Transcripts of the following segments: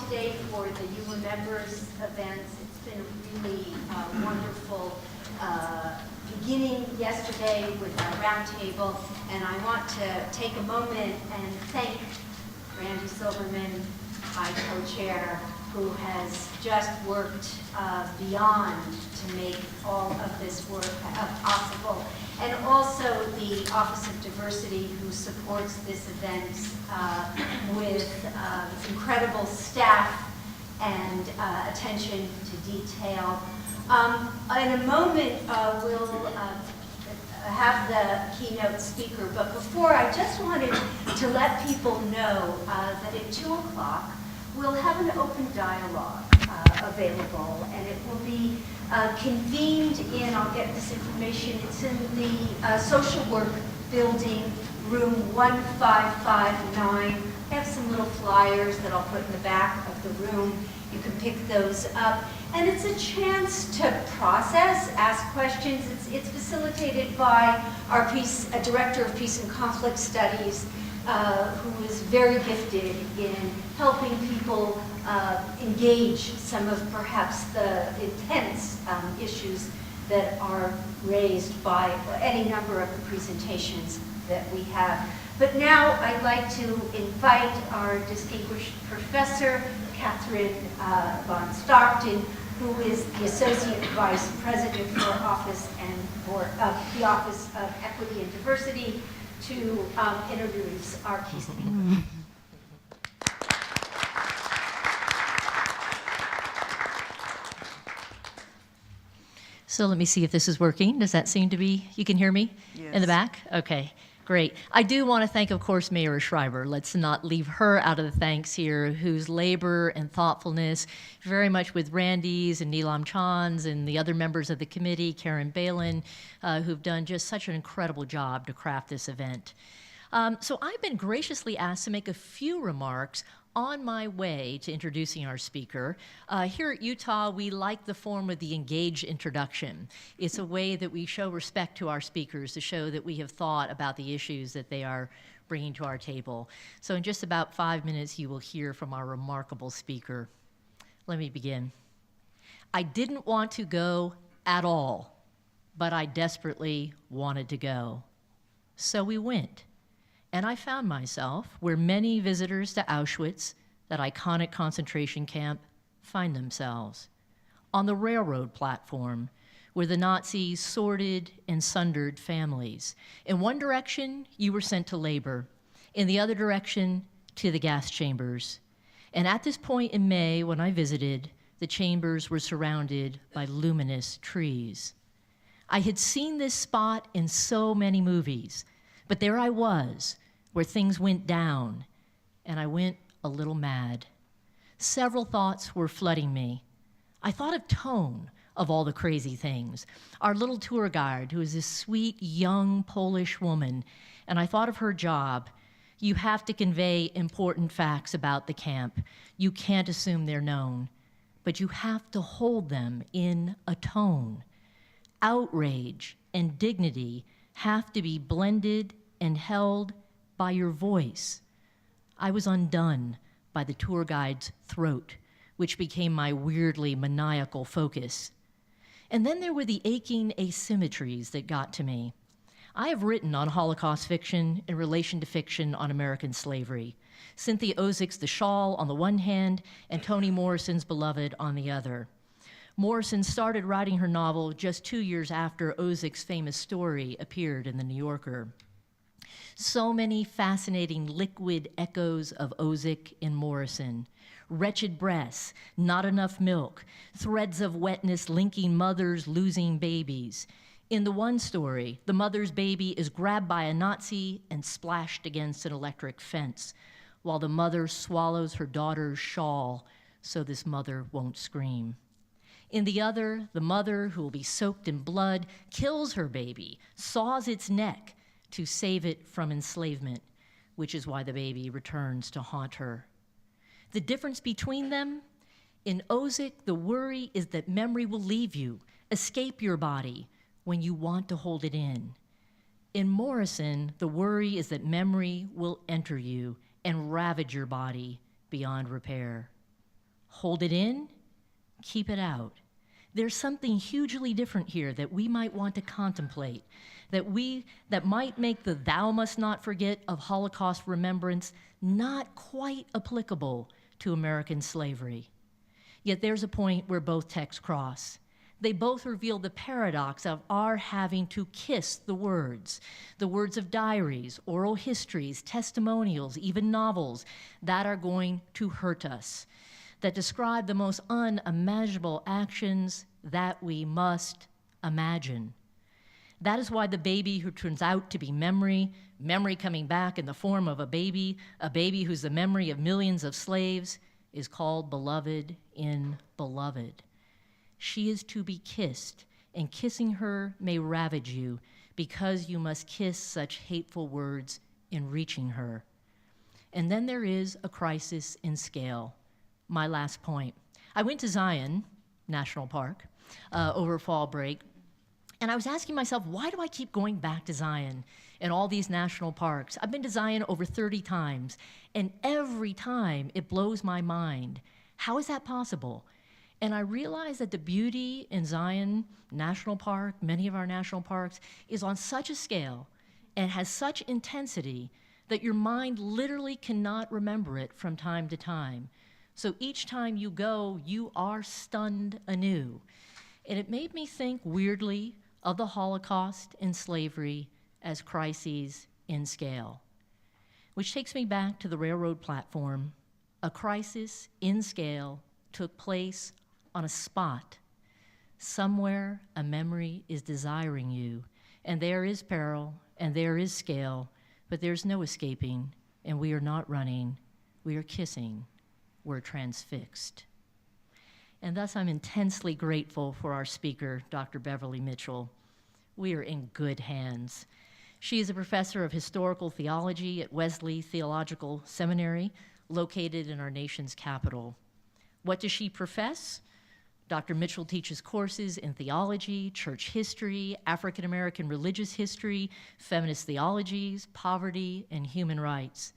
today for the You Remembers events. It's been a really wonderful beginning yesterday with our roundtable, and I want to take a moment and thank Randy Silverman, my co-chair, who has just worked beyond to make all of this work possible, and also the Office of Diversity, who supports this event with incredible staff and attention to detail. In a moment, we'll have the keynote speaker, but before, I just wanted to let people know that at 2 o'clock, we'll have an open dialogue available, and it will be convened in, I'll get this information, it's in the social work building, room 1559. I have some little flyers that I'll put in the back of the room. You can pick those up. And it's a chance to process, ask questions. It's facilitated by our Director of Peace and Conflict Studies, who is very gifted in helping people engage some of perhaps the intense issues that are raised by any number of the presentations that we have. But now I'd like to invite our distinguished professor, Catherine von Stockton, who is the Associate Vice President for Office and for the Office of Equity and Diversity, to introduce our key speaker. So let me see if this is working. Does that seem to be, you can hear me? Yes. In the back? Okay, great. I do want to thank, of course, Mayor Schreiber. Let's not leave her out of the thanks here, whose labor and thoughtfulness, very much with Randy's and Neelam Chand's and the other members of the committee, Karen Balin, who've done just such an incredible job to craft this event. So I've been graciously asked to make a few remarks on my way to introducing our speaker. Here at Utah, we like the form of the engaged introduction. It's a way that we show respect to our speakers, to show that we have thought about the issues that they are bringing to our table. So in just about 5 minutes, you will hear from our remarkable speaker. Let me begin. I didn't want to go at all, but I desperately wanted to go. So we went. And I found myself where many visitors to Auschwitz, that iconic concentration camp, find themselves. On the railroad platform, where the Nazis sorted and sundered families. In one direction, you were sent to labor. In the other direction, to the gas chambers. And at this point in May, when I visited, the chambers were surrounded by luminous trees. I had seen this spot in so many movies, but there I was, where things went down, and I went a little mad. Several thoughts were flooding me. I thought of Tone, of all the crazy things, our little tour guide, who is this sweet, young Polish woman, and I thought of her job. You have to convey important facts about the camp. You can't assume they're known, but you have to hold them in a tone. Outrage and dignity have to be blended and held by your voice. I was undone by the tour guide's throat, which became my weirdly maniacal focus. And then there were the aching asymmetries that got to me. I have written on Holocaust fiction in relation to fiction on American slavery. Cynthia Ozick's The Shawl on the one hand, and Toni Morrison's Beloved on the other. Morrison started writing her novel just 2 years after Ozick's famous story appeared in The New Yorker. So many fascinating liquid echoes of Ozick in Morrison. Wretched breasts, not enough milk, threads of wetness linking mothers losing babies. In the one story, the mother's baby is grabbed by a Nazi and splashed against an electric fence, while the mother swallows her daughter's shawl so this mother won't scream. In the other, the mother, who will be soaked in blood, kills her baby, saws its neck, to save it from enslavement, which is why the baby returns to haunt her. The difference between them? In Ozick, the worry is that memory will leave you, escape your body, when you want to hold it in. In Morrison, the worry is that memory will enter you and ravage your body beyond repair. hold it in, keep it out. There's something hugely different here that we might want to contemplate, that might make the thou must not forget of Holocaust remembrance not quite applicable to American slavery. Yet there's a point where both texts cross. They both reveal the paradox of our having to kiss the words of diaries, oral histories, testimonials, even novels that are going to hurt us, that describe the most unimaginable actions that we must imagine. That is why the baby who turns out to be memory coming back in the form of a baby who's the memory of millions of slaves, is called beloved in beloved. She is to be kissed, and kissing her may ravage you, because you must kiss such hateful words in reaching her. And then there is a crisis in scale. My last point. I went to Zion National Park over fall break, and I was asking myself, why do I keep going back to Zion and all these national parks? I've been to Zion over 30 times, and every time it blows my mind. How is that possible? And I realized that the beauty in Zion National Park, many of our national parks, is on such a scale and has such intensity that your mind literally cannot remember it from time to time. So each time you go, you are stunned anew. And it made me think weirdly of the Holocaust and slavery as crises in scale, which takes me back to the railroad platform. A crisis in scale took place on a spot. Somewhere a memory is desiring you, and there is peril, and there is scale, but there's no escaping, and we are not running, we are kissing, we're transfixed. And thus I'm intensely grateful for our speaker, Dr. Beverly Mitchell. We are in good hands. She is a professor of historical theology at Wesley Theological Seminary, located in our nation's capital. What does she profess? Dr. Mitchell teaches courses in theology, church history, African American religious history, feminist theologies, poverty, and human rights.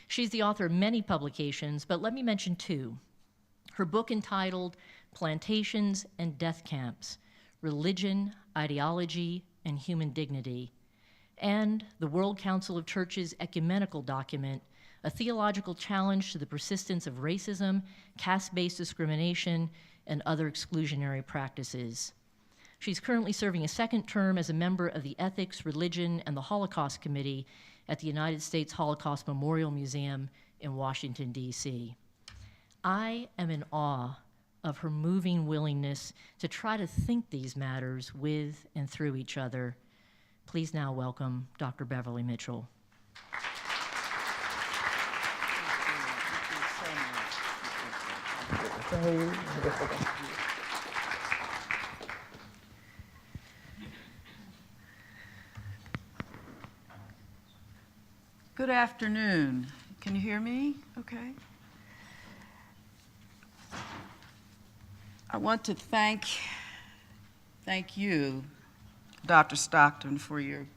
She's the author of many publications, but let me mention two. Her book entitled Plantations and Death Camps, Religion, Ideology, and Human Dignity, and the World Council of Churches ecumenical document, a theological challenge to the persistence of racism, caste-based discrimination, and other exclusionary practices. She's currently serving a second term as a member of the Ethics, Religion, and the Holocaust Committee at the United States Holocaust Memorial Museum in Washington, D.C. I am in awe of her moving willingness to try to think these matters with and through each other. Please now welcome Dr. Beverly Mitchell. Good afternoon. Can you hear me? Okay. I want to thank you, Dr. Stockton, for your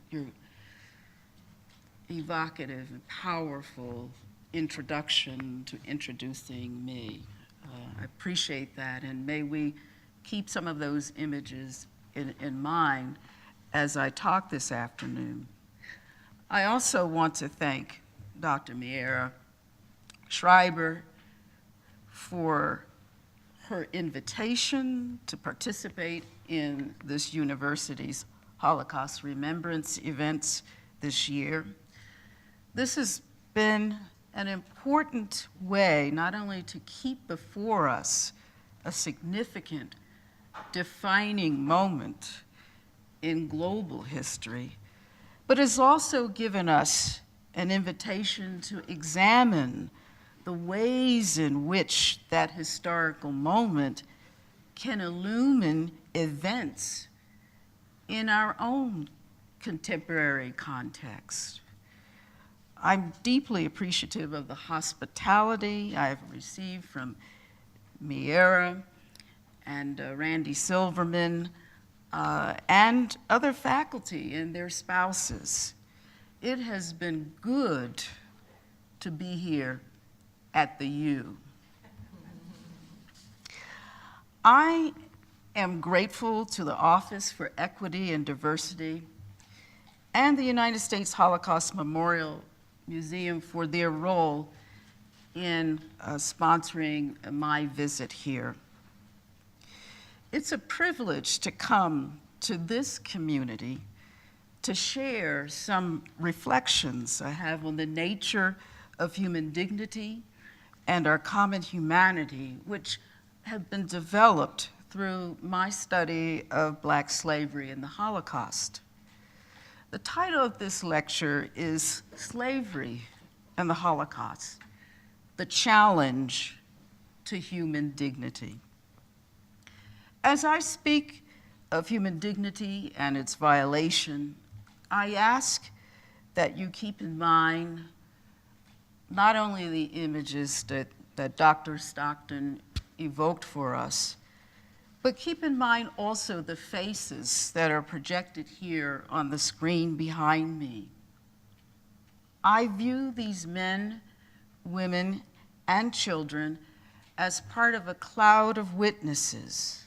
evocative and powerful introduction to introducing me. I appreciate that, and may we keep some of those images in mind as I talk this afternoon. I also want to thank Dr. Miera Schreiber for her invitation to participate in this university's Holocaust Remembrance events this year. This has been an important way not only to keep before us a significant defining moment in global history, but has also given us an invitation to examine the ways in which that historical moment can illumine events in our own contemporary context. I'm deeply appreciative of the hospitality I've received from Miera and Randy Silverman and other faculty and their spouses. It has been good to be here at the U. I am grateful to the Office for Equity and Diversity and the United States Holocaust Memorial Museum for their role in sponsoring my visit here. It's a privilege to come to this community to share some reflections I have on the nature of human dignity and our common humanity, which have been developed through my study of Black slavery and the Holocaust. The title of this lecture is Slavery and the Holocaust, the Challenge to Human Dignity. As I speak of human dignity and its violation, I ask that you keep in mind not only the images that Dr. Stockton evoked for us, but keep in mind also the faces that are projected here on the screen behind me. I view these men, women, and children as part of a cloud of witnesses.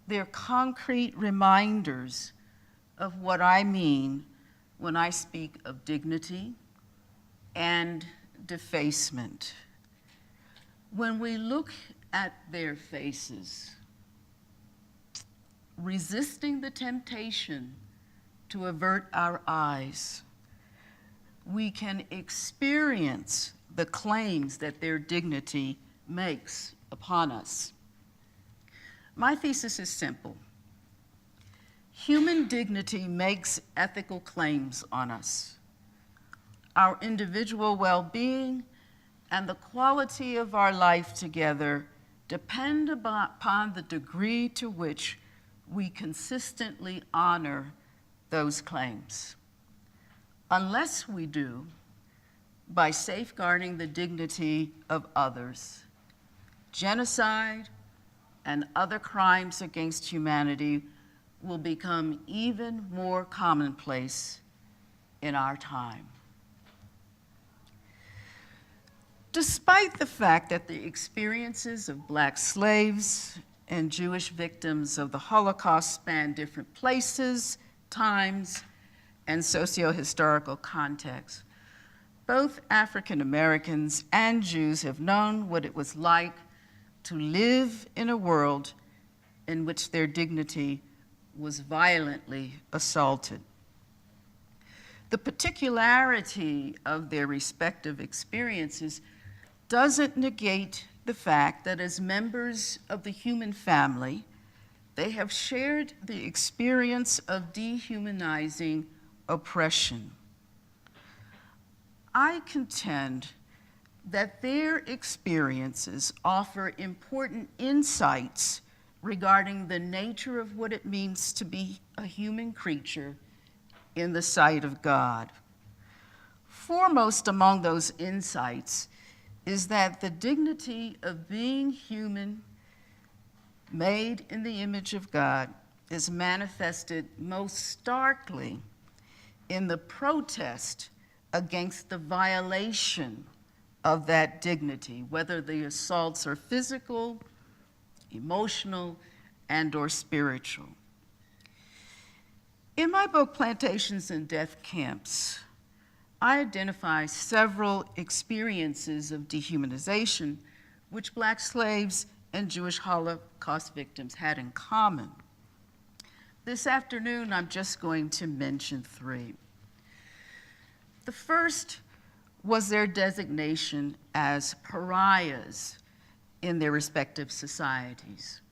They're concrete reminders of what I mean when I speak of dignity and defacement. When we look at their faces, resisting the temptation to avert our eyes, we can experience the claims that their dignity makes upon us. My thesis is simple. Human dignity makes ethical claims on us. Our individual well-being and the quality of our life together depend upon the degree to which we consistently honor those claims. Unless we do, by safeguarding the dignity of others, genocide and other crimes against humanity will become even more commonplace in our time. Despite the fact that the experiences of Black slaves and Jewish victims of the Holocaust span different places, times, and socio-historical contexts, both African Americans and Jews have known what it was like to live in a world in which their dignity was violently assaulted. The particularity of their respective experiences doesn't negate the fact that as members of the human family, they have shared the experience of dehumanizing oppression. I contend that their experiences offer important insights regarding the nature of what it means to be a human creature in the sight of God. Foremost among those insights is that the dignity of being human, made in the image of God, is manifested most starkly in the protest against the violation of that dignity, whether the assaults are physical, emotional, and/or spiritual. In my book, Plantations and Death Camps, I identify several experiences of dehumanization which Black slaves and Jewish Holocaust victims had in common. This afternoon, I'm just going to mention three. The first was their designation as pariahs in their respective societies.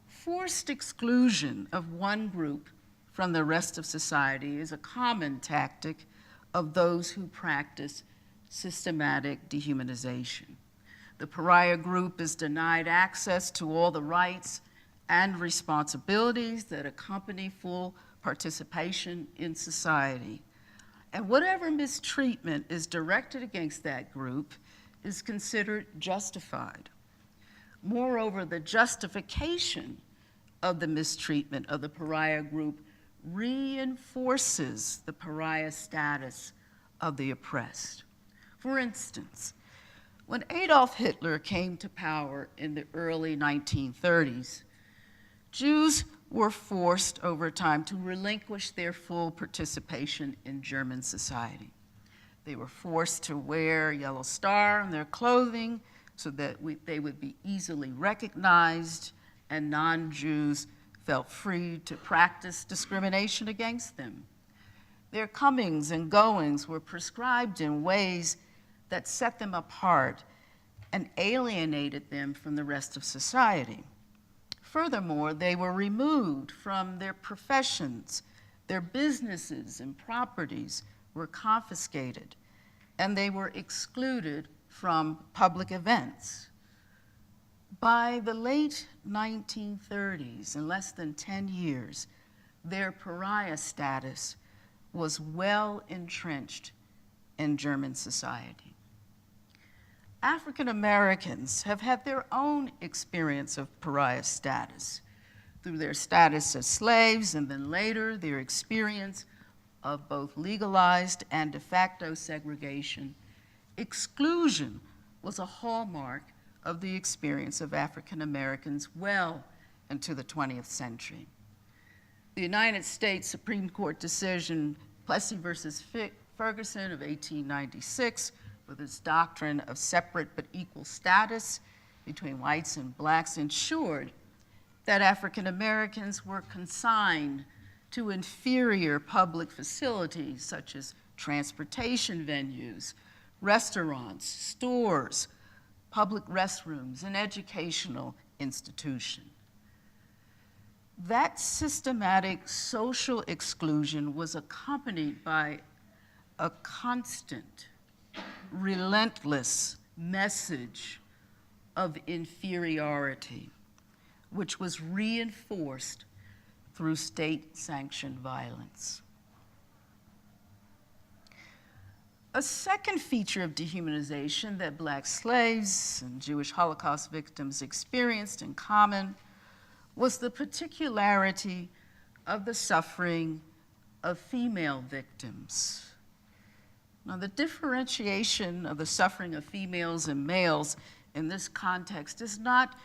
Forced exclusion of one group from the rest of society is a common tactic of those who practice systematic dehumanization. The pariah group is denied access to all the rights and responsibilities that accompany full participation in society. And whatever mistreatment is directed against that group is considered justified. Moreover, the justification of the mistreatment of the pariah group reinforces the pariah status of the oppressed. For instance, When Adolf Hitler came to power in the early 1930s, Jews were forced over time to relinquish their full participation in German society. They were forced to wear a yellow star on their clothing so that they would be easily recognized, and non-Jews felt free to practice discrimination against them. Their comings and goings were prescribed in ways that set them apart and alienated them from the rest of society. Furthermore, they were removed from their professions, their businesses and properties were confiscated, and they were excluded from public events. By the late 1930s, in less than 10 years, their pariah status was well entrenched in German society. African Americans have had their own experience of pariah status through their status as slaves and then later their experience of both legalized and de facto segregation. Exclusion was a hallmark of the experience of African Americans well into the 20th century. The United States Supreme Court decision, Plessy versus Ferguson of 1896, with its doctrine of separate but equal status between whites and blacks, ensured that African Americans were consigned to inferior public facilities such as transportation venues, restaurants, stores, public restrooms, and educational institutions. That systematic social exclusion was accompanied by a constant, relentless message of inferiority, which was reinforced through state-sanctioned violence. A second feature of dehumanization that Black slaves and Jewish Holocaust victims experienced in common was the particularity of the suffering of female victims. Now, the differentiation of the suffering of females and males in this context is not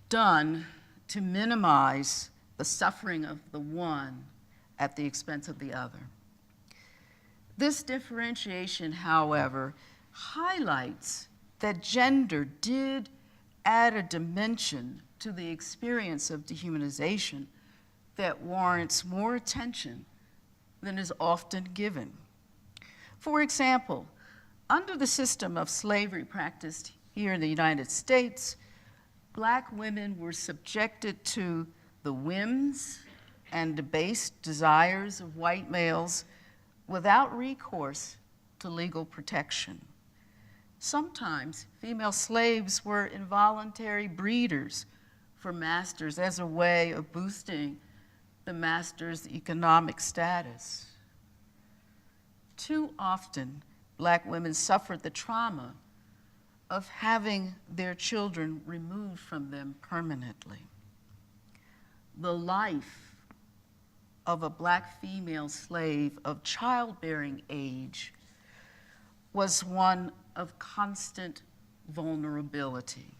done to minimize the suffering of the one at the expense of the other. This differentiation, however, highlights that gender did add a dimension to the experience of dehumanization that warrants more attention than is often given. For example, under the system of slavery practiced here in the United States, Black women were subjected to the whims and debased desires of white males without recourse to legal protection. Sometimes female slaves were involuntary breeders for masters as a way of boosting the master's economic status. Too often, Black women suffered the trauma of having their children removed from them permanently. The life of a Black female slave of childbearing age was one of constant vulnerability.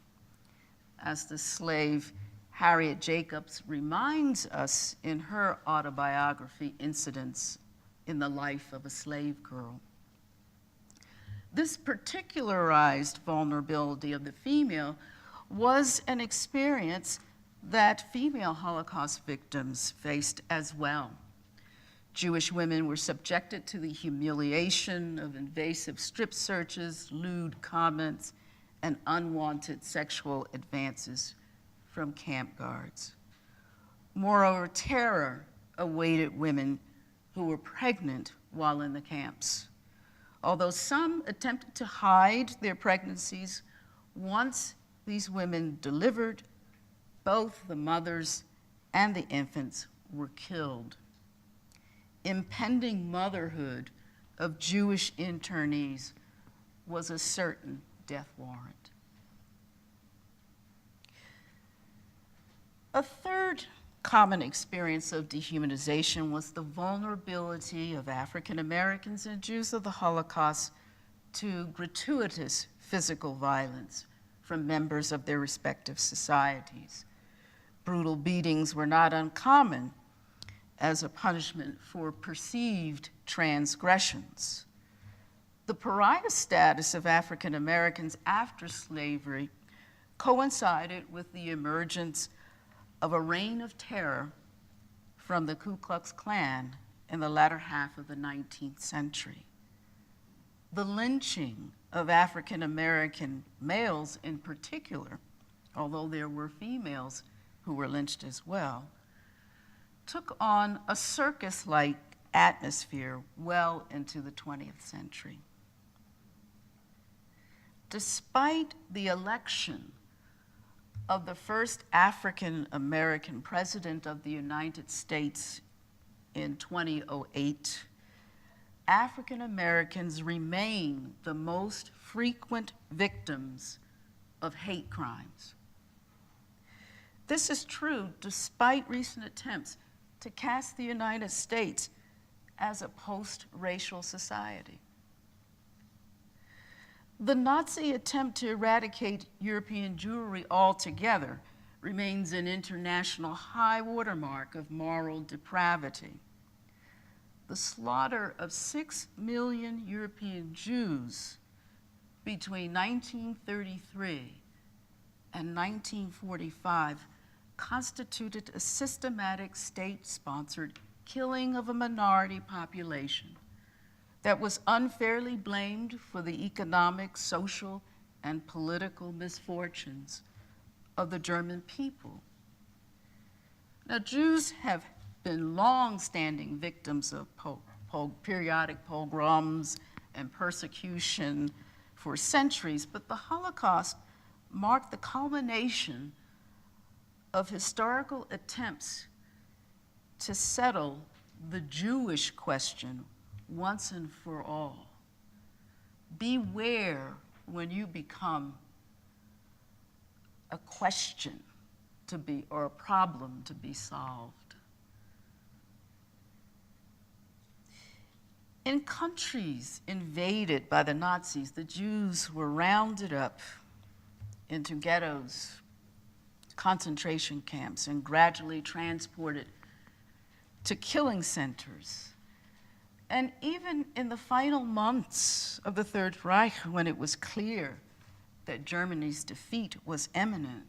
As the slave Harriet Jacobs reminds us in her autobiography, Incidents in the Life of a Slave Girl. This particularized vulnerability of the female was an experience that female Holocaust victims faced as well. Jewish women were subjected to the humiliation of invasive strip searches, lewd comments, and unwanted sexual advances from camp guards. Moreover, terror awaited women who were pregnant while in the camps. Although some attempted to hide their pregnancies, once these women delivered, both the mothers and the infants were killed. Impending motherhood of Jewish internees was a certain death warrant. A third common experience of dehumanization was the vulnerability of African Americans and Jews of the Holocaust to gratuitous physical violence from members of their respective societies. Brutal beatings were not uncommon as a punishment for perceived transgressions. The pariah status of African Americans after slavery coincided with the emergence of a reign of terror from the Ku Klux Klan in the latter half of the 19th century. The lynching of African American males in particular, although there were females who were lynched as well, took on a circus-like atmosphere well into the 20th century. Despite the election of the first African American president of the United States in 2008, African Americans remain the most frequent victims of hate crimes. This is true despite recent attempts to cast the United States as a post-racial society. The Nazi attempt to eradicate European Jewry altogether remains an international high watermark of moral depravity. The slaughter of 6 million European Jews between 1933 and 1945 constituted a systematic state-sponsored killing of a minority population that was unfairly blamed for the economic, social, and political misfortunes of the German people. Now, Jews have been long-standing victims of periodic pogroms and persecution for centuries, but the Holocaust marked the culmination of historical attempts to settle the Jewish question once and for all. Beware when you become a question to be, or a problem to be solved. In countries invaded by the Nazis, the Jews were rounded up into ghettos, concentration camps, and gradually transported to killing centers. And even in the final months of the Third Reich, when it was clear that Germany's defeat was imminent,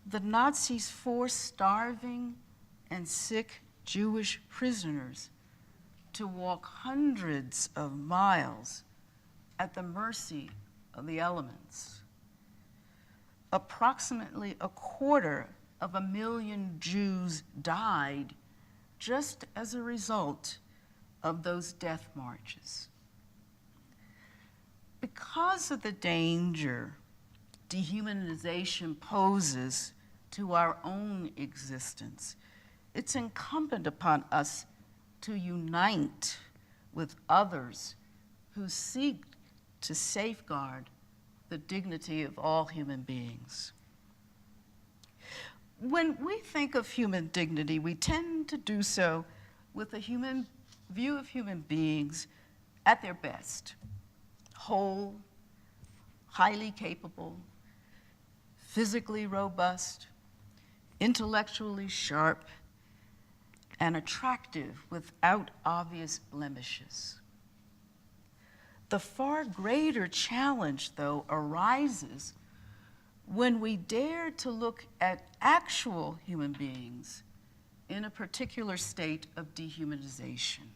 the Nazis forced starving and sick Jewish prisoners to walk hundreds of miles at the mercy of the elements. Approximately 250,000 Jews died just as a result of those death marches. Because of the danger dehumanization poses to our own existence, it's incumbent upon us to unite with others who seek to safeguard the dignity of all human beings. When we think of human dignity, we tend to do so with a human view of human beings at their best: whole, highly capable, physically robust, intellectually sharp, and attractive without obvious blemishes. The far greater challenge, though, arises when we dare to look at actual human beings in a particular state of dehumanization.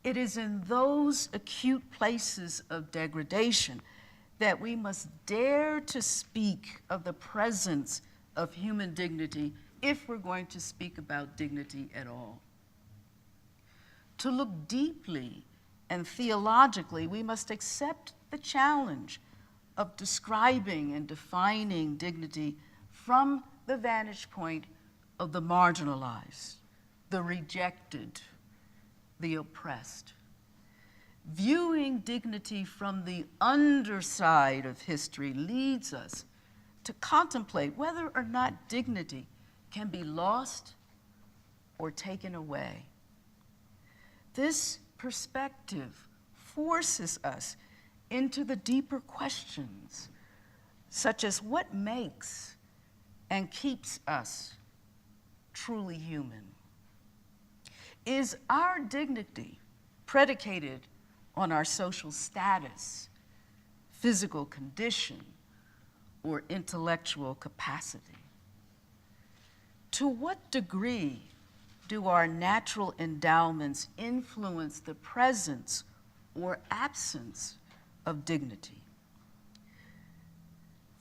It is in those acute places of degradation that we must dare to speak of the presence of human dignity if we're going to speak about dignity at all. To look deeply and theologically, we must accept the challenge of describing and defining dignity from the vantage point of the marginalized, the rejected, the oppressed. Viewing dignity from the underside of history leads us to contemplate whether or not dignity can be lost or taken away. This perspective forces us into the deeper questions, such as what makes and keeps us truly human? Is our dignity predicated on our social status, physical condition, or intellectual capacity? To what degree do our natural endowments influence the presence or absence of dignity?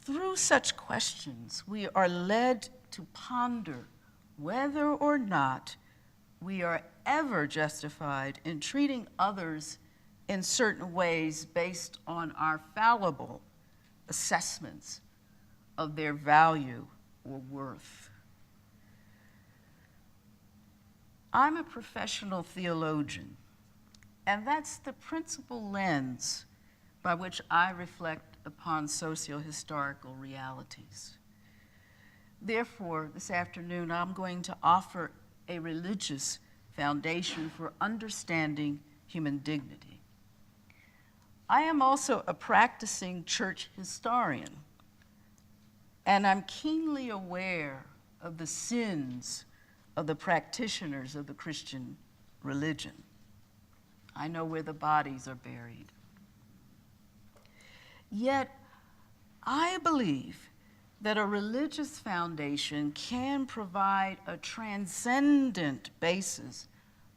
Through such questions, we are led to ponder whether or not we are ever justified in treating others in certain ways based on our fallible assessments of their value or worth. I'm a professional theologian, and that's the principal lens by which I reflect upon socio-historical realities. Therefore, this afternoon, I'm going to offer a religious foundation for understanding human dignity. I am also a practicing church historian, and I'm keenly aware of the sins of the practitioners of the Christian religion. I know where the bodies are buried. Yet, I believe that a religious foundation can provide a transcendent basis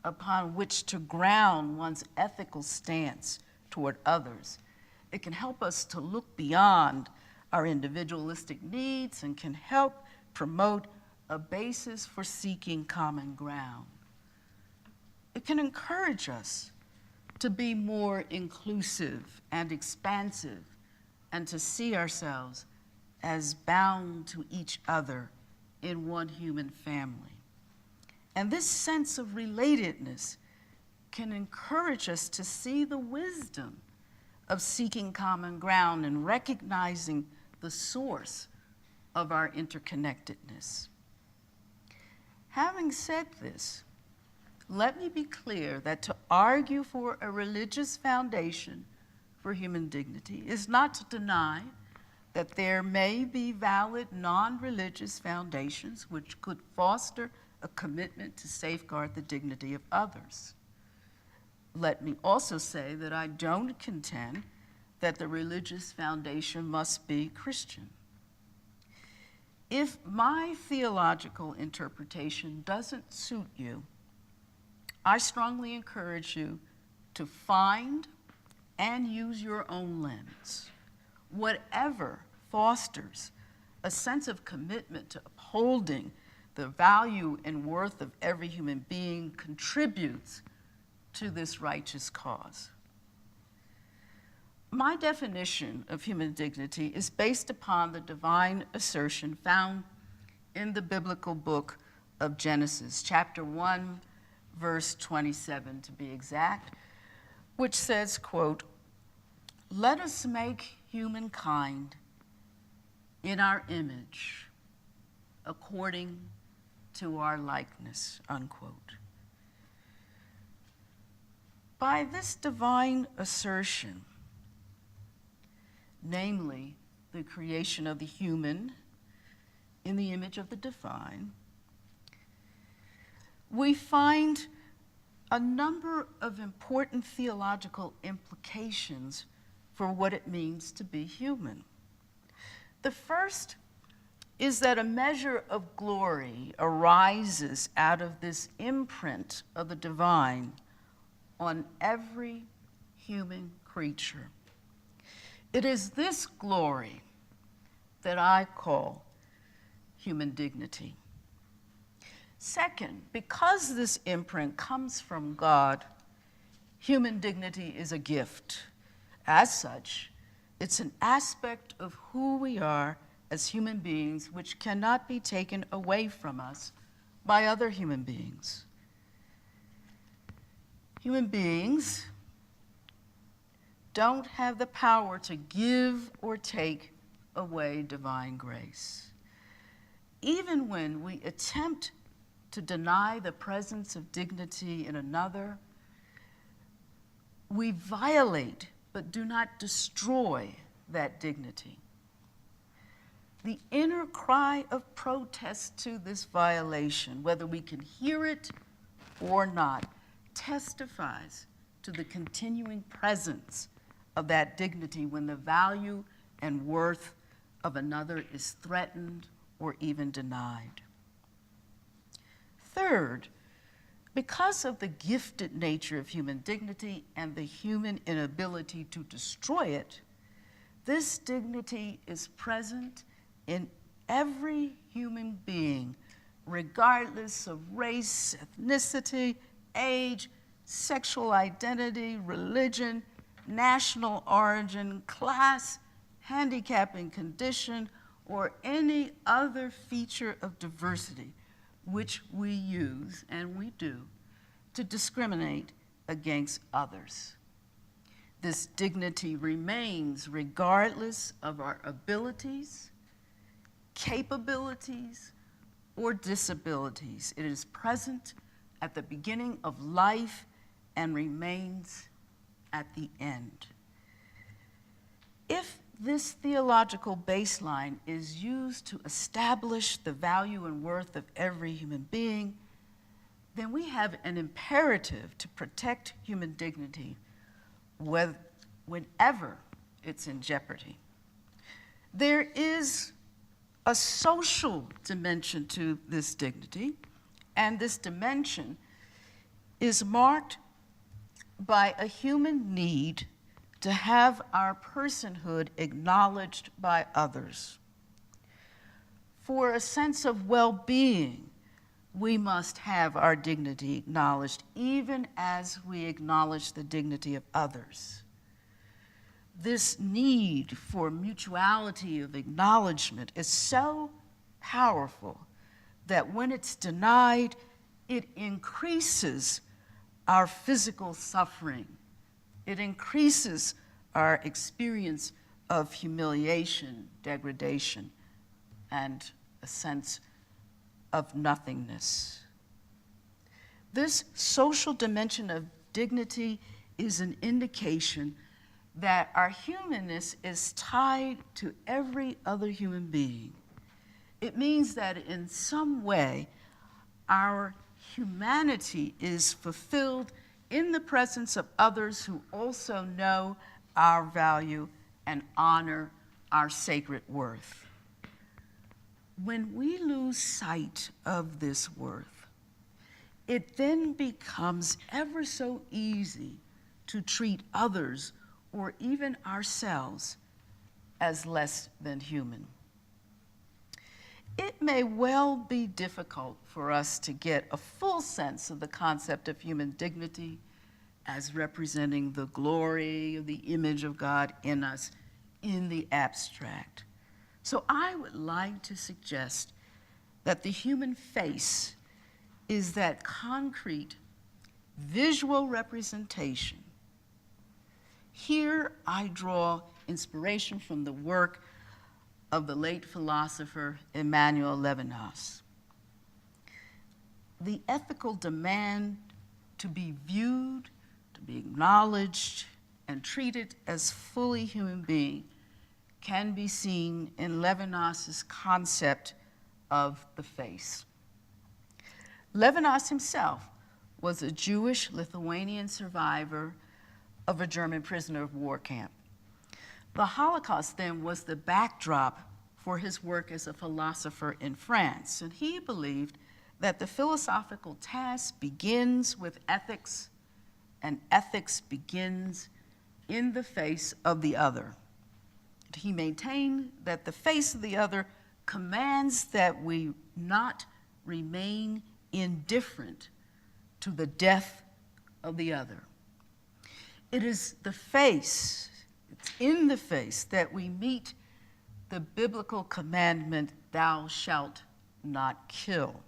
upon which to ground one's ethical stance toward others. It can help us to look beyond our individualistic needs and can help promote a basis for seeking common ground. It can encourage us to be more inclusive and expansive and to see ourselves as bound to each other in one human family. And this sense of relatedness can encourage us to see the wisdom of seeking common ground and recognizing the source of our interconnectedness. Having said this, let me be clear that to argue for a religious foundation for human dignity is not to deny that there may be valid non-religious foundations which could foster a commitment to safeguard the dignity of others. Let me also say that I don't contend that the religious foundation must be Christian. If my theological interpretation doesn't suit you, I strongly encourage you to find and use your own lens. Whatever fosters a sense of commitment to upholding the value and worth of every human being contributes to this righteous cause. My definition of human dignity is based upon the divine assertion found in the biblical book of Genesis, chapter 1, verse 27 to be exact, which says, quote, "Let us make humankind in our image, according to our likeness," unquote. By this divine assertion, namely the creation of the human in the image of the divine, we find a number of important theological implications for what it means to be human. The first is that a measure of glory arises out of this imprint of the divine on every human creature. It is this glory that I call human dignity. Second, because this imprint comes from God, human dignity is a gift. As such, it's an aspect of who we are as human beings which cannot be taken away from us by other human beings. Human beings don't have the power to give or take away divine grace. Even when we attempt to deny the presence of dignity in another, we violate but do not destroy that dignity. The inner cry of protest to this violation, whether we can hear it or not, testifies to the continuing presence of that dignity when the value and worth of another is threatened or even denied. Third, because of the gifted nature of human dignity and the human inability to destroy it, this dignity is present in every human being, regardless of race, ethnicity, age, sexual identity, religion, national origin, class, handicapping condition, or any other feature of diversity which we use, and we do, to discriminate against others. This dignity remains regardless of our abilities, capabilities, or disabilities. It is present at the beginning of life and remains at the end. If this theological baseline is used to establish the value and worth of every human being, then we have an imperative to protect human dignity whenever it's in jeopardy. There is a social dimension to this dignity, and this dimension is marked by a human need to have our personhood acknowledged by others. For a sense of well-being, we must have our dignity acknowledged, even as we acknowledge the dignity of others. This need for mutuality of acknowledgement is so powerful that when it's denied, it increases our physical suffering. It increases our experience of humiliation, degradation, and a sense of nothingness. This social dimension of dignity is an indication that our humanness is tied to every other human being. It means that in some way, our humanity is fulfilled in the presence of others who also know our value and honor our sacred worth. When we lose sight of this worth, it then becomes ever so easy to treat others or even ourselves as less than human. It may well be difficult for us to get a full sense of the concept of human dignity as representing the glory of the image of God in us in the abstract. So I would like to suggest that the human face is that concrete visual representation. Here I draw inspiration from the work of the late philosopher Emmanuel Levinas. The ethical demand to be viewed, to be acknowledged, and treated as fully human being can be seen in Levinas's concept of the face. Levinas himself was a Jewish Lithuanian survivor of a German prisoner of war camp. The Holocaust then was the backdrop for his work as a philosopher in France, and he believed that the philosophical task begins with ethics, and ethics begins in the face of the other. He maintained that the face of the other commands that we not remain indifferent to the death of the other. It is the face, it's in the face that we meet the biblical commandment, thou shalt not kill.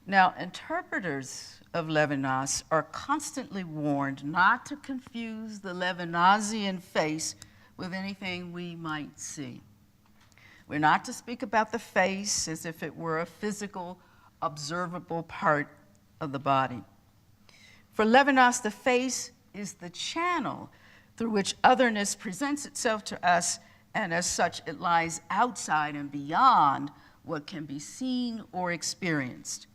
Now, interpreters of Levinas are constantly warned not to confuse the Levinasian face with anything we might see. We're not to speak about the face as if it were a physical, observable part of the body. For Levinas, the face is the channel through which otherness presents itself to us, and as such, it lies outside and beyond what can be seen or experienced.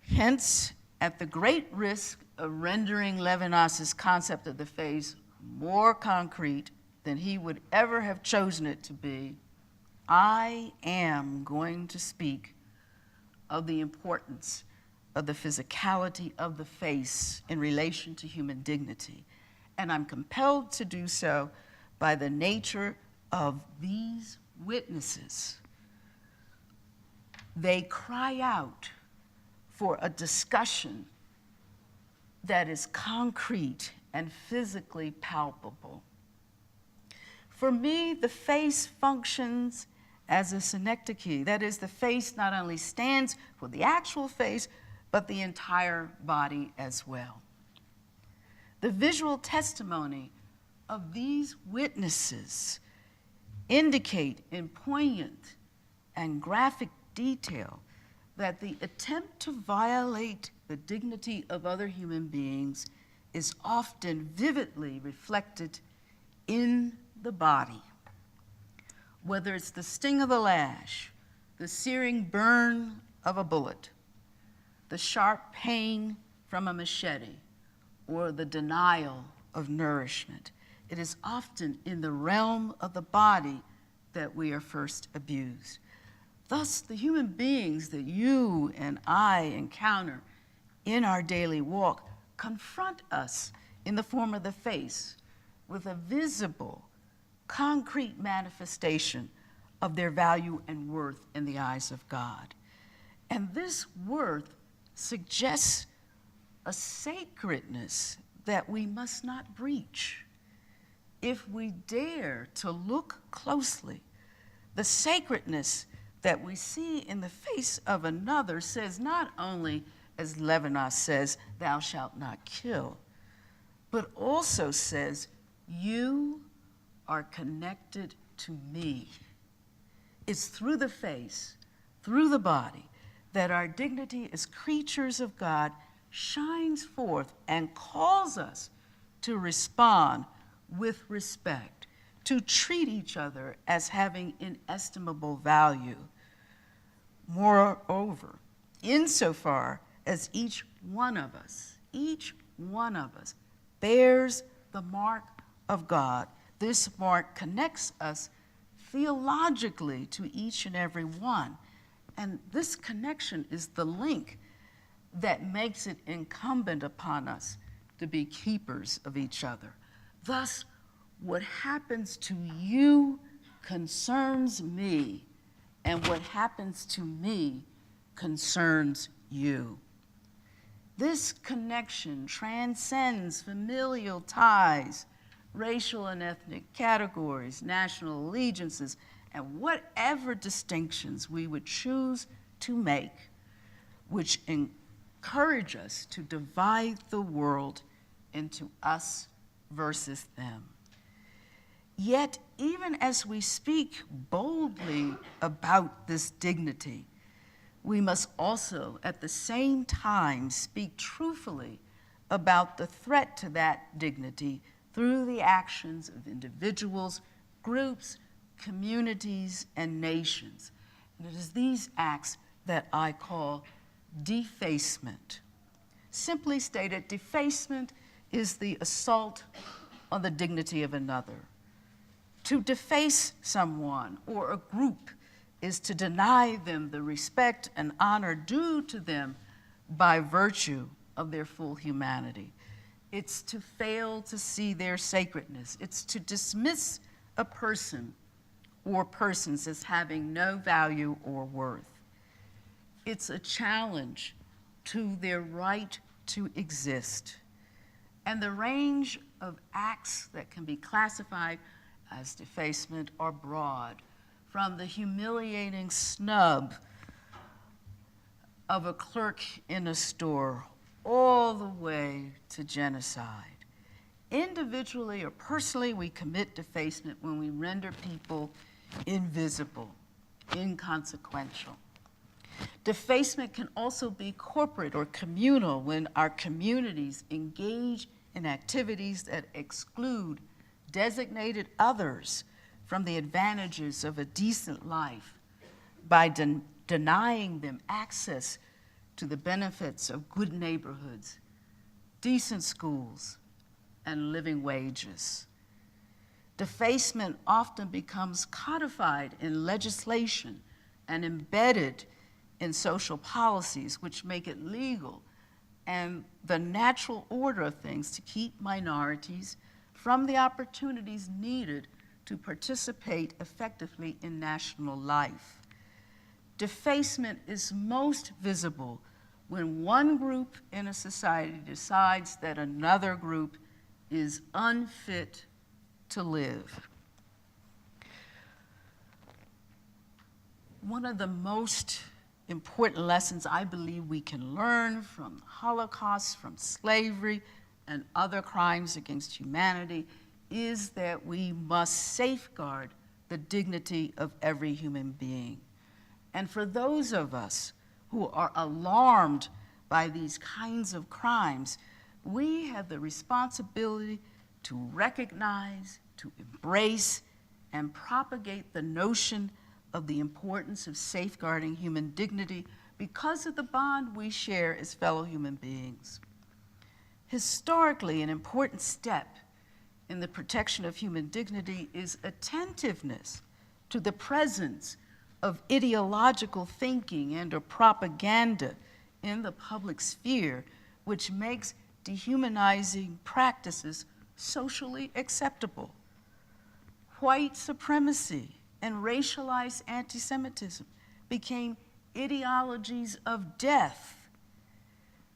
Hence, at the great risk of rendering Levinas's concept of the face more concrete than he would ever have chosen it to be, I am going to speak of the importance of the physicality of the face in relation to human dignity. And I'm compelled to do so by the nature of these witnesses. They cry out for a discussion that is concrete and physically palpable. For me, the face functions as a synecdoche. That is, the face not only stands for the actual face, but the entire body as well. The visual testimony of these witnesses indicate in poignant and graphic detail that the attempt to violate the dignity of other human beings is often vividly reflected in the body. Whether it's the sting of a lash, the searing burn of a bullet, the sharp pain from a machete, or the denial of nourishment, it is often in the realm of the body that we are first abused. Thus, the human beings that you and I encounter in our daily walk confront us in the form of the face with a visible, concrete manifestation of their value and worth in the eyes of God. And this worth suggests a sacredness that we must not breach. If we dare to look closely, the sacredness that we see in the face of another says not only, as Levinas says, thou shalt not kill, but also says, you are connected to me. It's through the face, through the body, that our dignity as creatures of God shines forth and calls us to respond with respect, to treat each other as having inestimable value. Moreover, insofar as each one of us bears the mark of God, this mark connects us theologically to each and every one. And this connection is the link that makes it incumbent upon us to be keepers of each other. Thus, what happens to you concerns me, and what happens to me concerns you. This connection transcends familial ties, racial and ethnic categories, national allegiances, and whatever distinctions we would choose to make, which encourage us to divide the world into us versus them. Yet, even as we speak boldly about this dignity, we must also at the same time speak truthfully about the threat to that dignity through the actions of individuals, groups, communities, and nations. And it is these acts that I call defacement. Simply stated, defacement is the assault on the dignity of another. To deface someone or a group is to deny them the respect and honor due to them by virtue of their full humanity. It's to fail to see their sacredness. It's to dismiss a person or persons as having no value or worth. It's a challenge to their right to exist. And the range of acts that can be classified as defacement are broad, from the humiliating snub of a clerk in a store all the way to genocide. Individually or personally, we commit defacement when we render people invisible, inconsequential. Defacement can also be corporate or communal when our communities engage in activities that exclude designated others from the advantages of a decent life by denying them access to the benefits of good neighborhoods, decent schools, and living wages. Defacement often becomes codified in legislation and embedded in social policies, which make it legal and the natural order of things to keep minorities from the opportunities needed to participate effectively in national life. Defacement is most visible when one group in a society decides that another group is unfit to live. One of the most important lessons I believe we can learn from the Holocaust, from slavery, and other crimes against humanity is that we must safeguard the dignity of every human being. And for those of us who are alarmed by these kinds of crimes, we have the responsibility to recognize, to embrace, and propagate the notion of the importance of safeguarding human dignity because of the bond we share as fellow human beings. Historically, an important step in the protection of human dignity is attentiveness to the presence of ideological thinking and or propaganda in the public sphere, which makes dehumanizing practices socially acceptable. White supremacy and racialized anti-Semitism became ideologies of death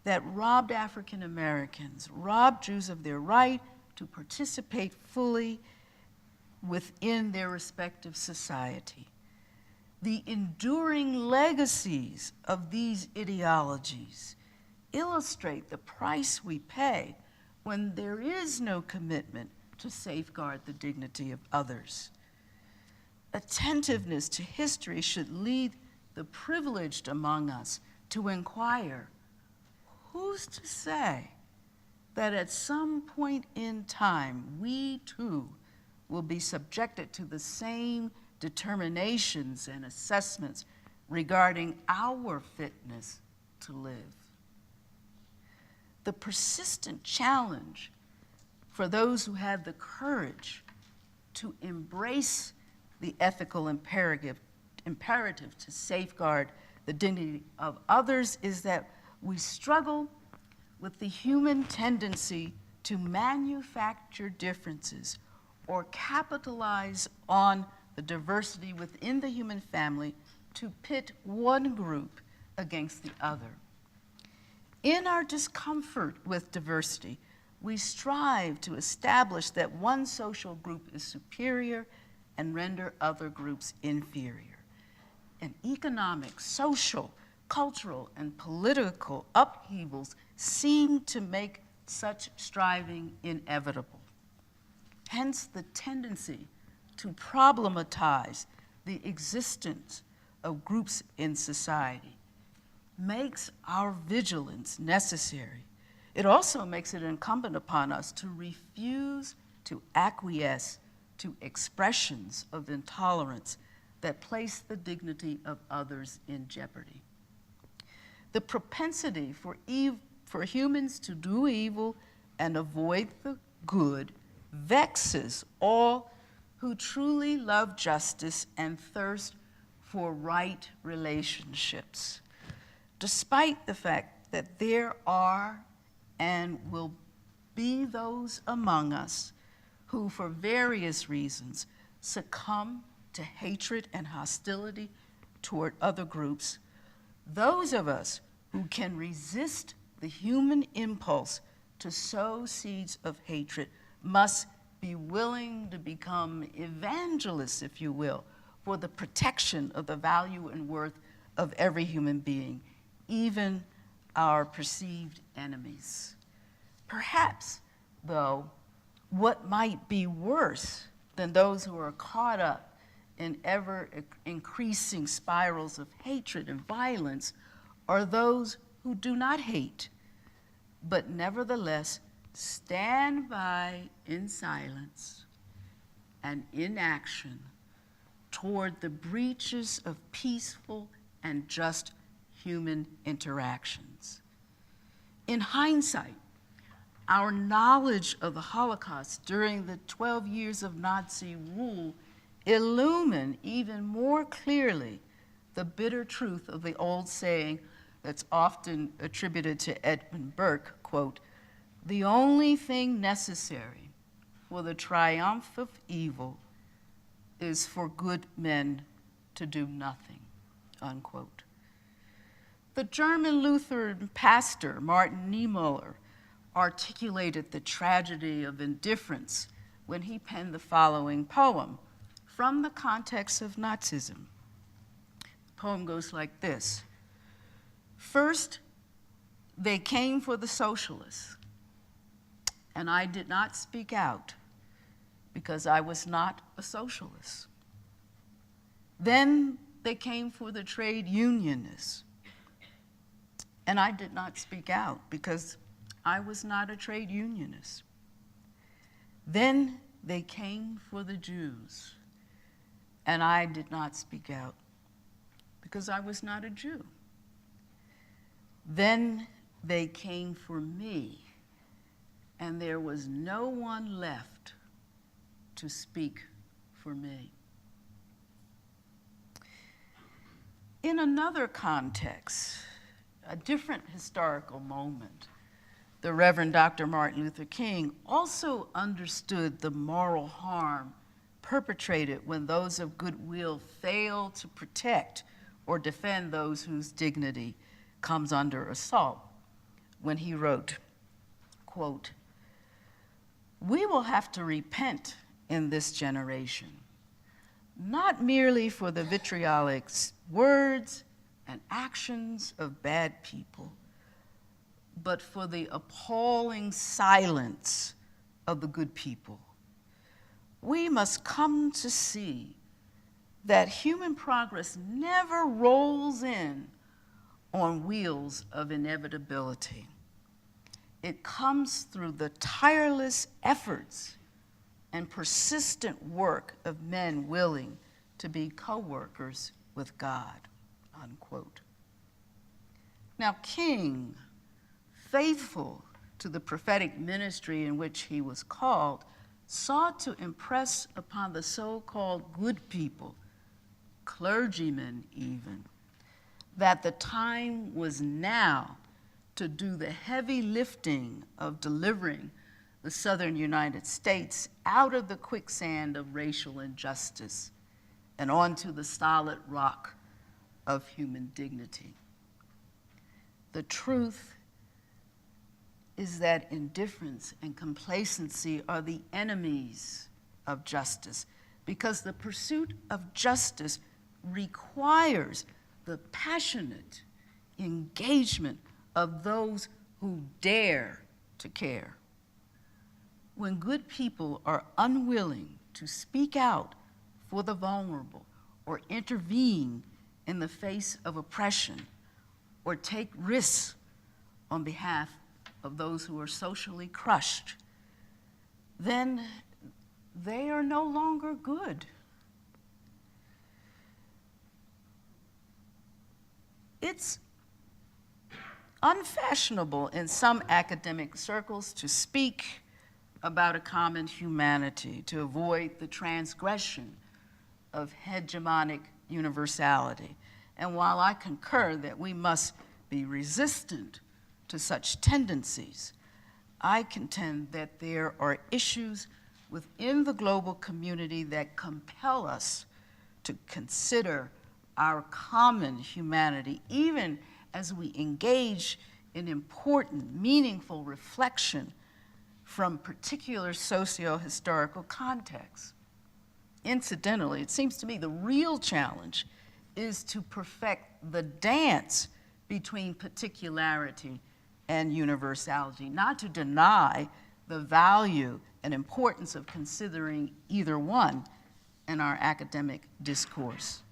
that robbed African Americans, robbed Jews of their right to participate fully within their respective society. The enduring legacies of these ideologies illustrate the price we pay when there is no commitment to safeguard the dignity of others. Attentiveness to history should lead the privileged among us to inquire, who's to say that at some point in time we too will be subjected to the same determinations and assessments regarding our fitness to live? The persistent challenge for those who have the courage to embrace the ethical imperative to safeguard the dignity of others is that we struggle with the human tendency to manufacture differences or capitalize on the diversity within the human family to pit one group against the other. In our discomfort with diversity, we strive to establish that one social group is superior and render other groups inferior. And economic, social, cultural, and political upheavals seem to make such striving inevitable. Hence the tendency to problematize the existence of groups in society makes our vigilance necessary. It also makes it incumbent upon us to refuse to acquiesce to expressions of intolerance that place the dignity of others in jeopardy. The propensity for humans to do evil and avoid the good vexes all who truly love justice and thirst for right relationships, despite the fact that there are and will be those among us who, for various reasons, succumb to hatred and hostility toward other groups. Those of us who can resist the human impulse to sow seeds of hatred must be willing to become evangelists, if you will, for the protection of the value and worth of every human being, even our perceived enemies. Perhaps, though, what might be worse than those who are caught up in ever-increasing spirals of hatred and violence are those who do not hate, but nevertheless stand by in silence and inaction toward the breaches of peaceful and just human interactions. In hindsight, our knowledge of the Holocaust during the 12 years of Nazi rule illumine even more clearly the bitter truth of the old saying that's often attributed to Edmund Burke, quote, "The only thing necessary for the triumph of evil is for good men to do nothing," unquote. The German Lutheran pastor, Martin Niemöller, articulated the tragedy of indifference when he penned the following poem from the context of Nazism. The poem goes like this. First, they came for the socialists, and I did not speak out because I was not a socialist. Then they came for the trade unionists, and I did not speak out because I was not a trade unionist. Then they came for the Jews, and I did not speak out because I was not a Jew. Then they came for me, and there was no one left to speak for me. In another context, a different historical moment, the Reverend Dr. Martin Luther King also understood the moral harm perpetrated when those of goodwill fail to protect or defend those whose dignity comes under assault, when he wrote, quote, "We will have to repent in this generation, not merely for the vitriolic words and actions of bad people, but for the appalling silence of the good people. We must come to see that human progress never rolls in on wheels of inevitability. It comes through the tireless efforts and persistent work of men willing to be co-workers with God," unquote. Now, King, faithful to the prophetic ministry in which he was called, sought to impress upon the so-called good people, clergymen even, that the time was now to do the heavy lifting of delivering the southern United States out of the quicksand of racial injustice and onto the solid rock of human dignity. The truth is that indifference and complacency are the enemies of justice, because the pursuit of justice requires the passionate engagement of those who dare to care. When good people are unwilling to speak out for the vulnerable or intervene in the face of oppression or take risks on behalf of those who are socially crushed, then they are no longer good. It's unfashionable in some academic circles to speak about a common humanity, to avoid the transgression of hegemonic universality. And while I concur that we must be resistant to such tendencies, I contend that there are issues within the global community that compel us to consider our common humanity, even as we engage in important, meaningful reflection from particular socio-historical contexts. Incidentally, it seems to me the real challenge is to perfect the dance between particularity and universality, not to deny the value and importance of considering either one, in our academic discourse.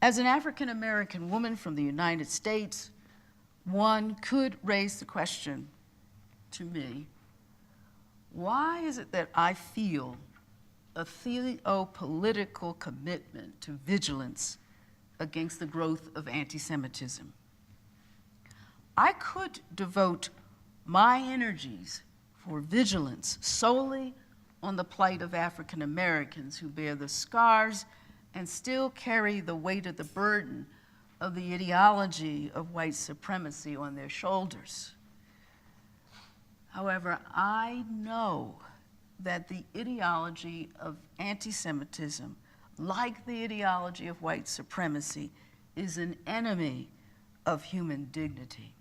As an African American woman from the United States, one could raise the question to me, why is it that I feel a theopolitical commitment to vigilance against the growth of anti-Semitism? I could devote my energies for vigilance solely on the plight of African Americans who bear the scars and still carry the weight of the burden of the ideology of white supremacy on their shoulders. However, I know that the ideology of anti-Semitism, like the ideology of white supremacy, is an enemy of human dignity.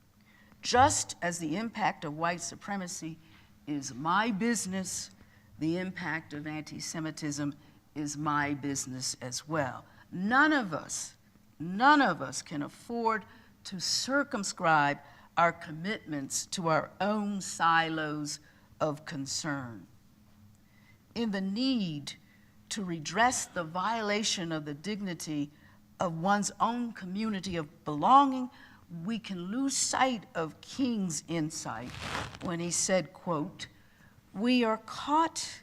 Just as the impact of white supremacy is my business, the impact of anti-Semitism is my business as well. None of us can afford to circumscribe our commitments to our own silos of concern. In the need to redress the violation of the dignity of one's own community of belonging, we can lose sight of King's insight when he said, quote, "We are caught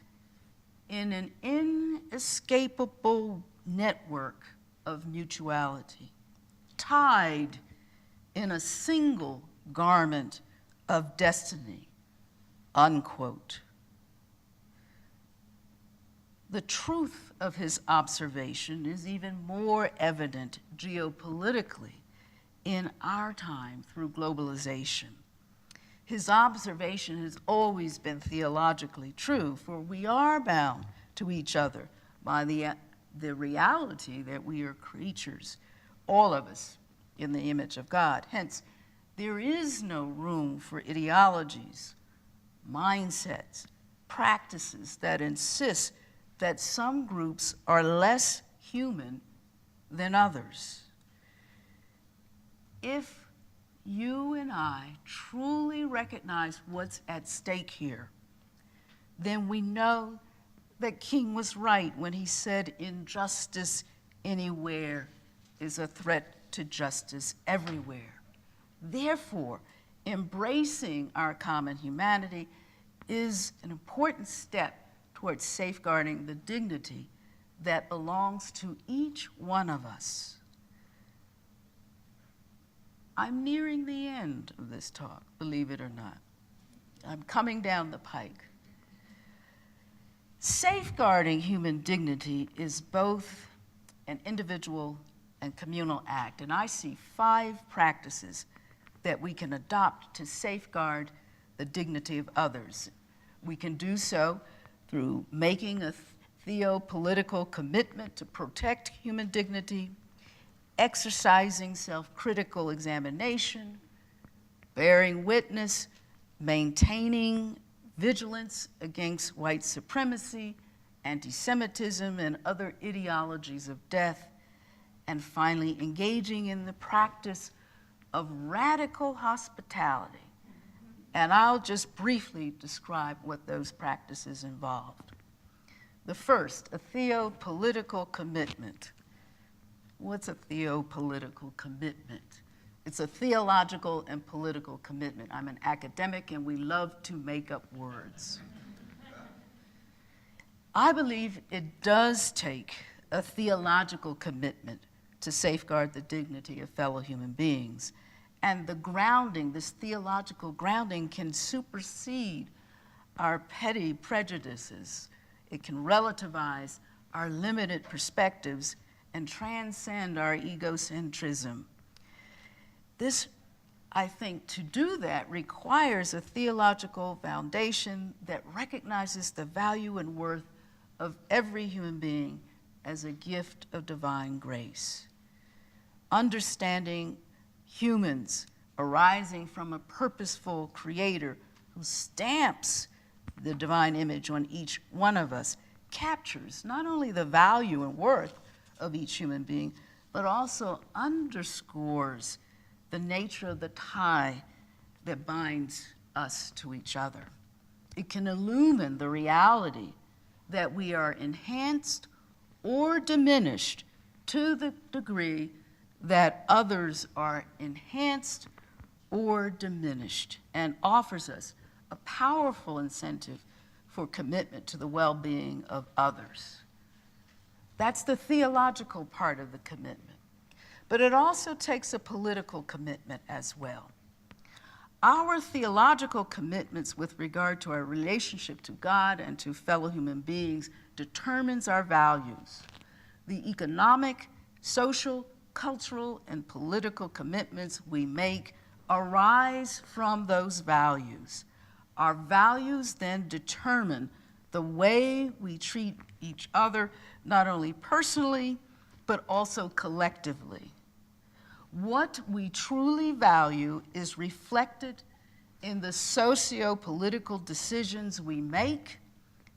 in an inescapable network of mutuality, tied in a single garment of destiny," unquote. The truth of his observation is even more evident geopolitically in our time through globalization. His observation has always been theologically true, for we are bound to each other by the reality that we are creatures, all of us, in the image of God. Hence, there is no room for ideologies, mindsets, practices that insist that some groups are less human than others. If you and I truly recognize what's at stake here, then we know that King was right when he said injustice anywhere is a threat to justice everywhere. Therefore, embracing our common humanity is an important step towards safeguarding the dignity that belongs to each one of us. I'm nearing the end of this talk, believe it or not. I'm coming down the pike. Safeguarding human dignity is both an individual and communal act, and I see 5 practices that we can adopt to safeguard the dignity of others. We can do so through making a theopolitical commitment to protect human dignity, exercising self-critical examination, bearing witness, maintaining vigilance against white supremacy, anti-Semitism, and other ideologies of death, and finally engaging in the practice of radical hospitality. And I'll just briefly describe what those practices involved. The first, a theopolitical commitment. What's a theopolitical commitment? It's a theological and political commitment. I'm an academic and we love to make up words. I believe it does take a theological commitment to safeguard the dignity of fellow human beings. And the grounding, this theological grounding, can supersede our petty prejudices. It can relativize our limited perspectives and transcend our egocentrism. This, I think, to do that requires a theological foundation that recognizes the value and worth of every human being as a gift of divine grace. Understanding humans arising from a purposeful creator who stamps the divine image on each one of us captures not only the value and worth of each human being, but also underscores the nature of the tie that binds us to each other. It can illumine the reality that we are enhanced or diminished to the degree that others are enhanced or diminished, and offers us a powerful incentive for commitment to the well-being of others. That's the theological part of the commitment. But it also takes a political commitment as well. Our theological commitments with regard to our relationship to God and to fellow human beings determines our values. The economic, social, cultural, and political commitments we make arise from those values. Our values then determine the way we treat each other, not only personally, but also collectively. What we truly value is reflected in the socio-political decisions we make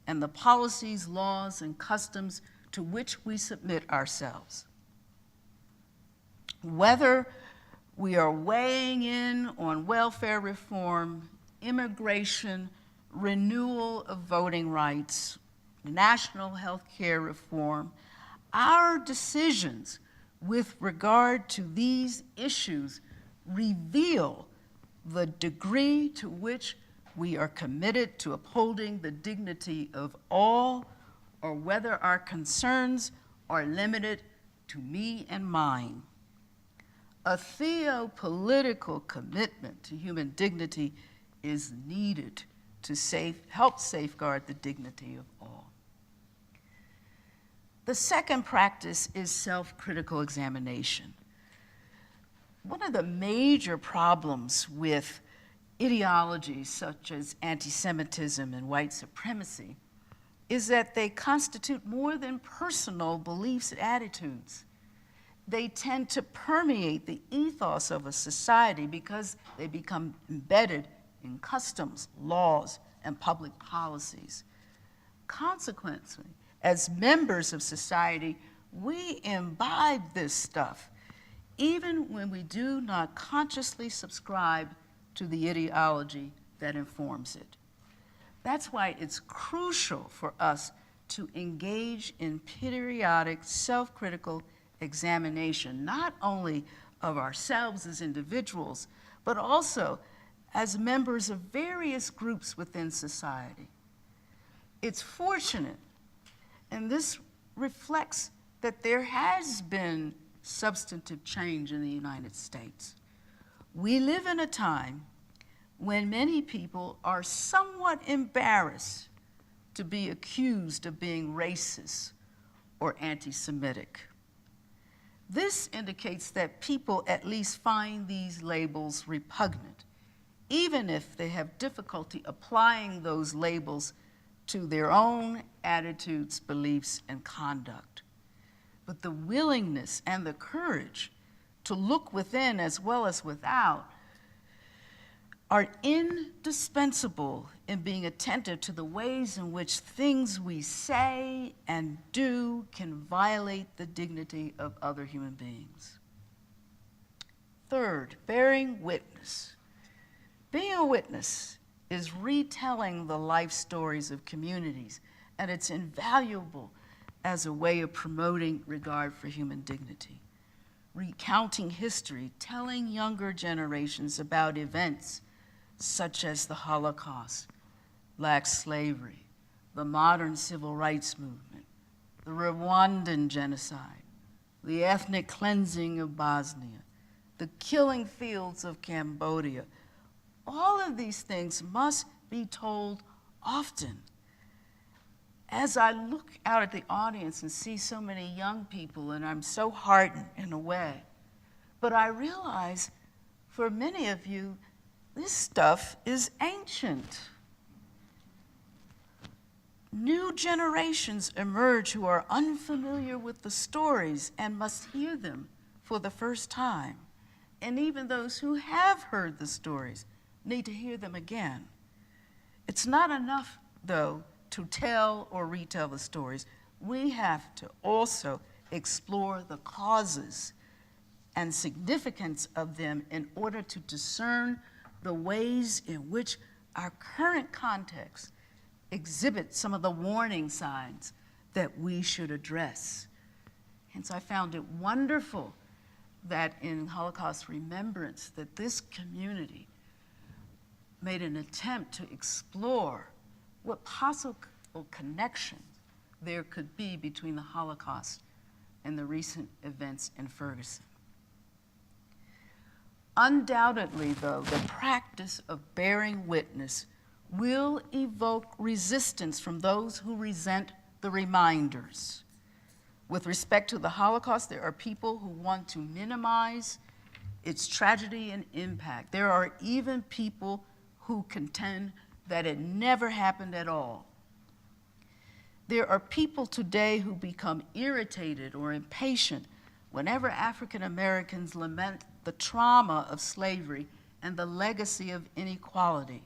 and the policies, laws, and customs to which we submit ourselves. Whether we are weighing in on welfare reform, immigration, renewal of voting rights, national health care reform, our decisions with regard to these issues reveal the degree to which we are committed to upholding the dignity of all, or whether our concerns are limited to me and mine. A theopolitical commitment to human dignity is needed to help safeguard the dignity of all. The second practice is self-critical examination. One of the major problems with ideologies such as anti-Semitism and white supremacy is that they constitute more than personal beliefs and attitudes. They tend to permeate the ethos of a society because they become embedded in customs, laws, and public policies. Consequently, as members of society, we imbibe this stuff, even when we do not consciously subscribe to the ideology that informs it. That's why it's crucial for us to engage in periodic self-critical examination, not only of ourselves as individuals, but also as members of various groups within society. It's fortunate, and this reflects that there has been substantive change in the United States. We live in a time when many people are somewhat embarrassed to be accused of being racist or anti-Semitic. This indicates that people at least find these labels repugnant, even if they have difficulty applying those labels to their own attitudes, beliefs, and conduct. But the willingness and the courage to look within as well as without are indispensable in being attentive to the ways in which things we say and do can violate the dignity of other human beings. Third, bearing witness. Being a witness is retelling the life stories of communities, and it's invaluable as a way of promoting regard for human dignity. Recounting history, telling younger generations about events such as the Holocaust, Black slavery, the modern civil rights movement, the Rwandan genocide, the ethnic cleansing of Bosnia, the killing fields of Cambodia. All of these things must be told often. As I look out at the audience and see so many young people, and I'm so heartened in a way, but I realize for many of you, this stuff is ancient. New generations emerge who are unfamiliar with the stories and must hear them for the first time. And even those who have heard the stories need to hear them again. It's not enough, though, to tell or retell the stories. We have to also explore the causes and significance of them in order to discern the ways in which our current context exhibit some of the warning signs that we should address. Hence, I found it wonderful that in Holocaust remembrance, that this community made an attempt to explore what possible connection there could be between the Holocaust and the recent events in Ferguson. Undoubtedly, though, the practice of bearing witness will evoke resistance from those who resent the reminders. With respect to the Holocaust, there are people who want to minimize its tragedy and impact. There are even people who contend that it never happened at all. There are people today who become irritated or impatient whenever African Americans lament the trauma of slavery and the legacy of inequality,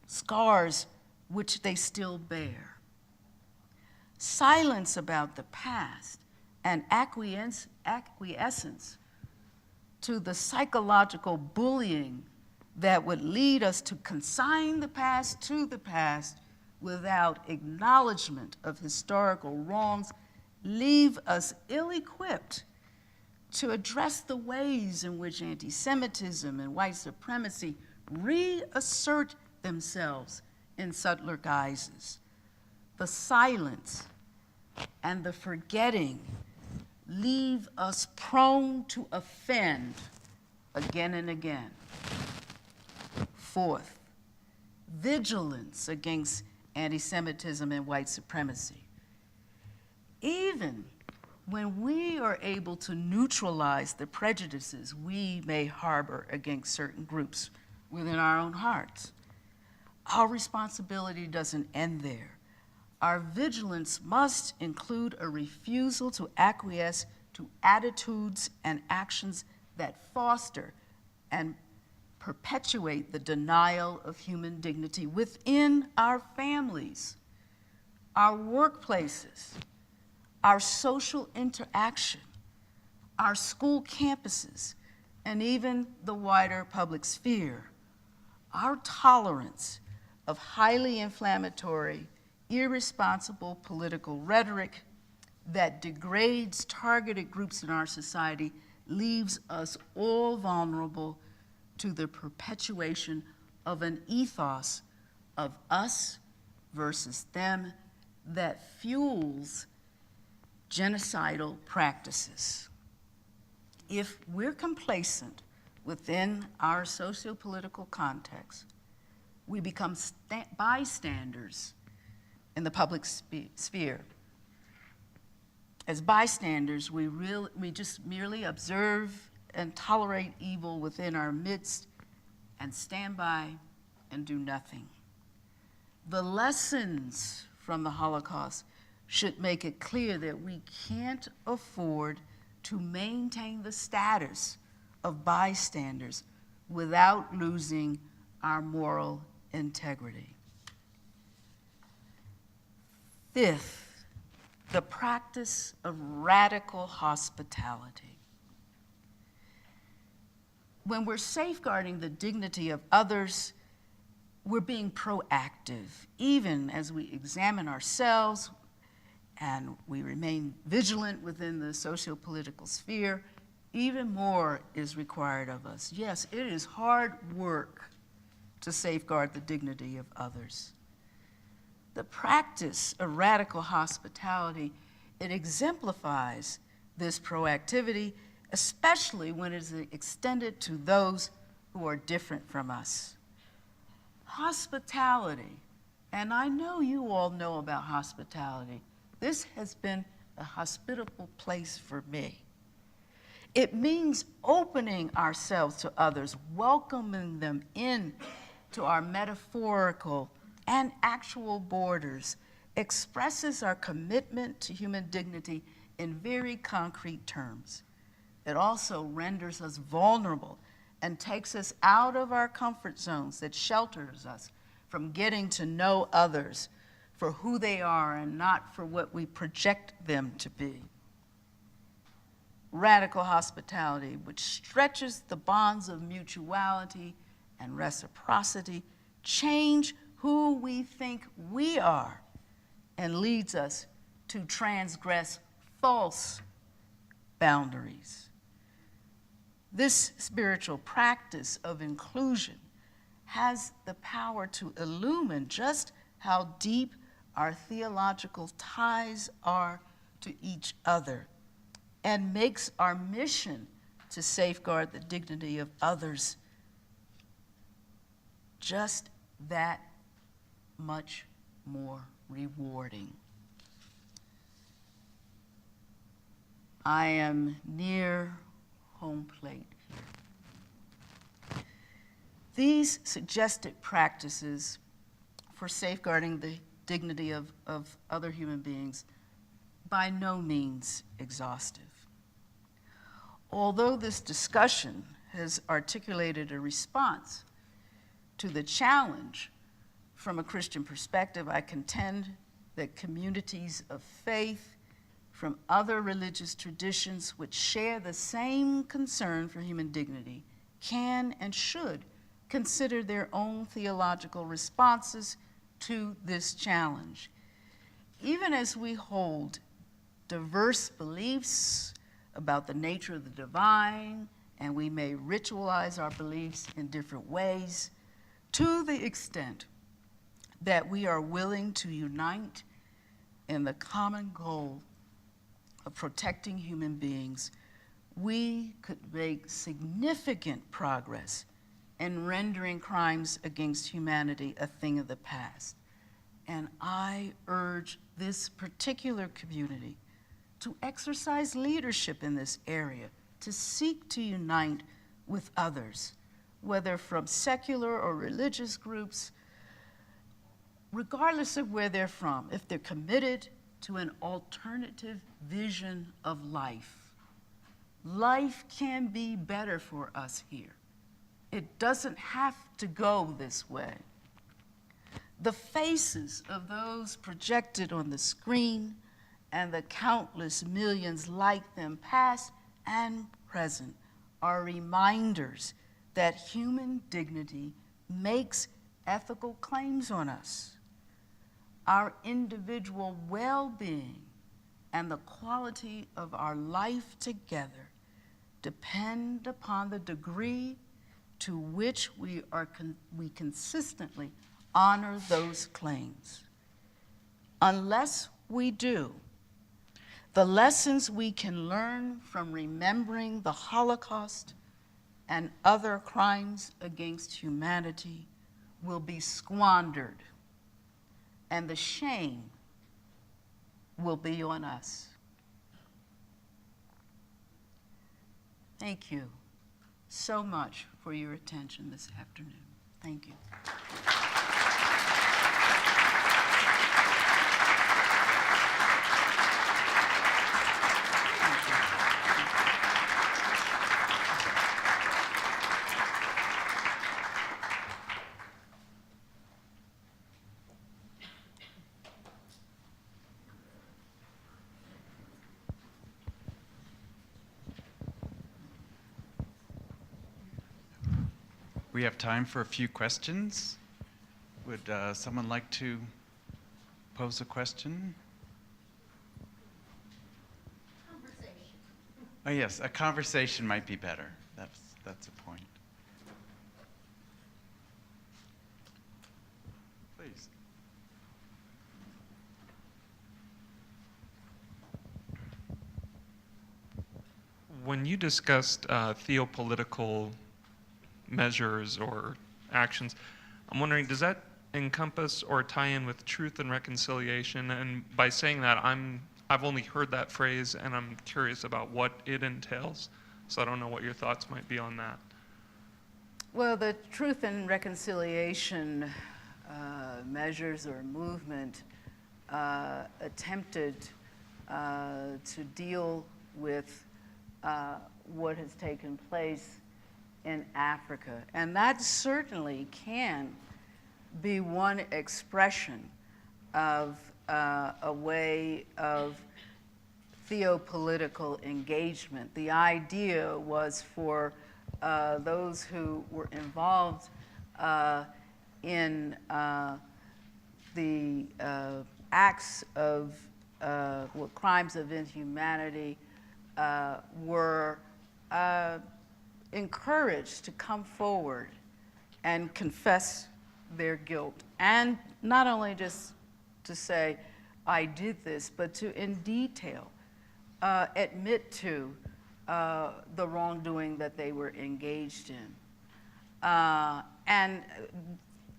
scars which they still bear. Silence about the past and acquiescence to the psychological bullying that would lead us to consign the past to the past without acknowledgement of historical wrongs leave us ill-equipped to address the ways in which anti-Semitism and white supremacy reassert themselves in subtler guises. The silence and the forgetting leave us prone to offend again and again. Fourth, vigilance against anti-Semitism and white supremacy. Even when we are able to neutralize the prejudices we may harbor against certain groups within our own hearts, our responsibility doesn't end there. Our vigilance must include a refusal to acquiesce to attitudes and actions that foster and perpetuate the denial of human dignity within our families, our workplaces, our social interaction, our school campuses, and even the wider public sphere. Our tolerance of highly inflammatory, irresponsible political rhetoric that degrades targeted groups in our society leaves us all vulnerable to the perpetuation of an ethos of us versus them that fuels genocidal practices. If we're complacent within our socio-political context, we become bystanders in the public sphere. As bystanders, we just merely observe and tolerate evil within our midst and stand by and do nothing. The lessons from the Holocaust should make it clear that we can't afford to maintain the status of bystanders without losing our moral integrity. Fifth, the practice of radical hospitality. When we're safeguarding the dignity of others, we're being proactive, even as we examine ourselves and we remain vigilant within the socio-political sphere. Even more is required of us. Yes, it is hard work to safeguard the dignity of others. The practice of radical hospitality, it exemplifies this proactivity, especially when it is extended to those who are different from us. Hospitality, and I know you all know about hospitality. This has been a hospitable place for me. It means opening ourselves to others, welcoming them in to our metaphorical and actual borders, expresses our commitment to human dignity in very concrete terms. It also renders us vulnerable and takes us out of our comfort zones that shelters us from getting to know others for who they are and not for what we project them to be. Radical hospitality, which stretches the bonds of mutuality and reciprocity, change who we think we are and leads us to transgress false boundaries. This spiritual practice of inclusion has the power to illumine just how deep our theological ties are to each other and makes our mission to safeguard the dignity of others just that much more rewarding. I am near home plate here. These suggested practices for safeguarding the dignity of other human beings by no means exhaustive. Although this discussion has articulated a response to the challenge from a Christian perspective, I contend that communities of faith from other religious traditions which share the same concern for human dignity can and should consider their own theological responses to this challenge. Even as we hold diverse beliefs about the nature of the divine, and we may ritualize our beliefs in different ways, to the extent that we are willing to unite in the common goal of protecting human beings, we could make significant progress in rendering crimes against humanity a thing of the past. And I urge this particular community to exercise leadership in this area, to seek to unite with others, whether from secular or religious groups, regardless of where they're from, if they're committed to an alternative vision of life. Life can be better for us here. It doesn't have to go this way. The faces of those projected on the screen and the countless millions like them, past and present, are reminders that human dignity makes ethical claims on us. Our individual well-being and the quality of our life together depend upon the degree to which we consistently honor those claims. Unless we do, the lessons we can learn from remembering the Holocaust and other crimes against humanity will be squandered, and the shame will be on us. Thank you so much for your attention this afternoon. Thank you. We have time for a few questions. Would someone like to pose a question? Conversation. Oh yes, a conversation might be better. That's a point. Please. When you discussed theopolitical measures or actions, I'm wondering, does that encompass or tie in with truth and reconciliation? And by saying that, I've only heard that phrase, and I'm curious about what it entails. So I don't know what your thoughts might be on that. Well, the truth and reconciliation measures or movement attempted to deal with what has taken place in Africa. And that certainly can be one expression of a way of theopolitical engagement. The idea was for those who were involved in the acts of crimes of inhumanity were encouraged to come forward and confess their guilt, and not only just to say, I did this, but to in detail admit to the wrongdoing that they were engaged in. And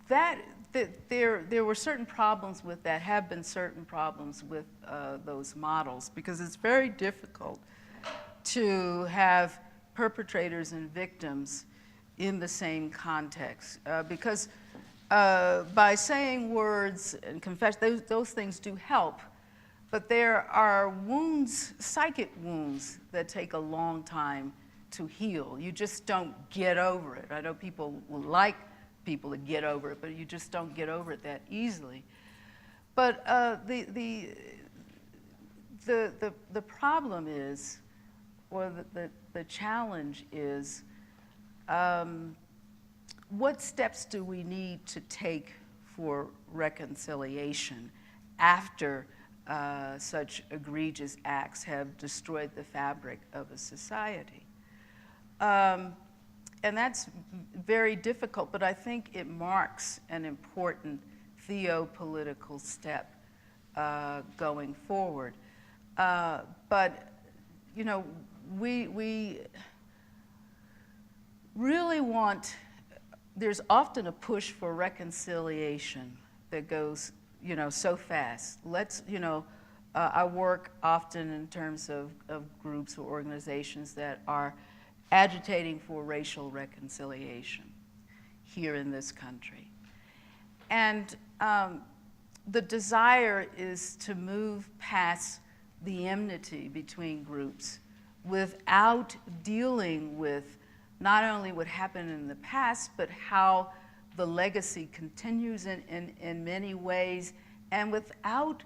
there were certain problems with that, have been certain problems with those models, because it's very difficult to have perpetrators and victims in the same context. Because by saying words and confess, those things do help, but there are wounds, psychic wounds, that take a long time to heal. You just don't get over it. I know people would like people to get over it, but you just don't get over it that easily. But the problem is, or the challenge is, what steps do we need to take for reconciliation after such egregious acts have destroyed the fabric of a society? And that's very difficult, but I think it marks an important theopolitical step going forward. But, you know, we really want, there's often a push for reconciliation that goes, you know, so fast. Let's, you know, I work often in terms of groups or organizations that are agitating for racial reconciliation here in this country. And the desire is to move past the enmity between groups without dealing with not only what happened in the past, but how the legacy continues in many ways, and without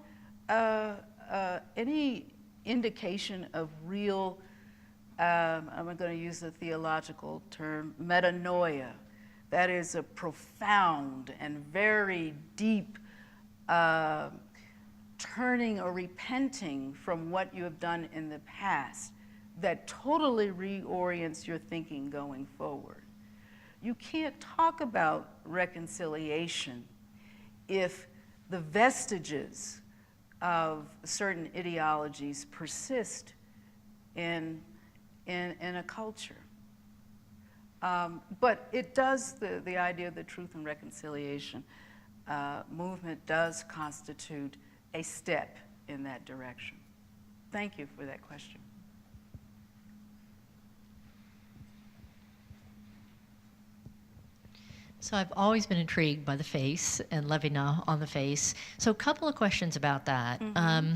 any indication of real, I'm going to use the theological term, metanoia. That is a profound and very deep turning or repenting from what you have done in the past that totally reorients your thinking going forward. You can't talk about reconciliation if the vestiges of certain ideologies persist in a culture. But it does, the idea of the Truth and Reconciliation movement does constitute a step in that direction. Thank you for that question. So I've always been intrigued by the face and Levina on the face. So a couple of questions about that. Mm-hmm.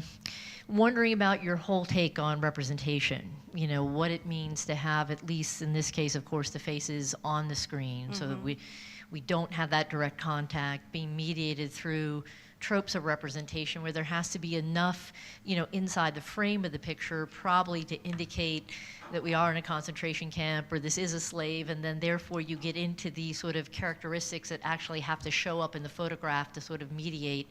Wondering about your whole take on representation, you know, what it means to have, at least in this case, of course, the faces on the screen, mm-hmm. so that we don't have that direct contact being mediated through tropes of representation where there has to be enough, you know, inside the frame of the picture probably to indicate that we are in a concentration camp or this is a slave, and then therefore you get into these sort of characteristics that actually have to show up in the photograph to sort of mediate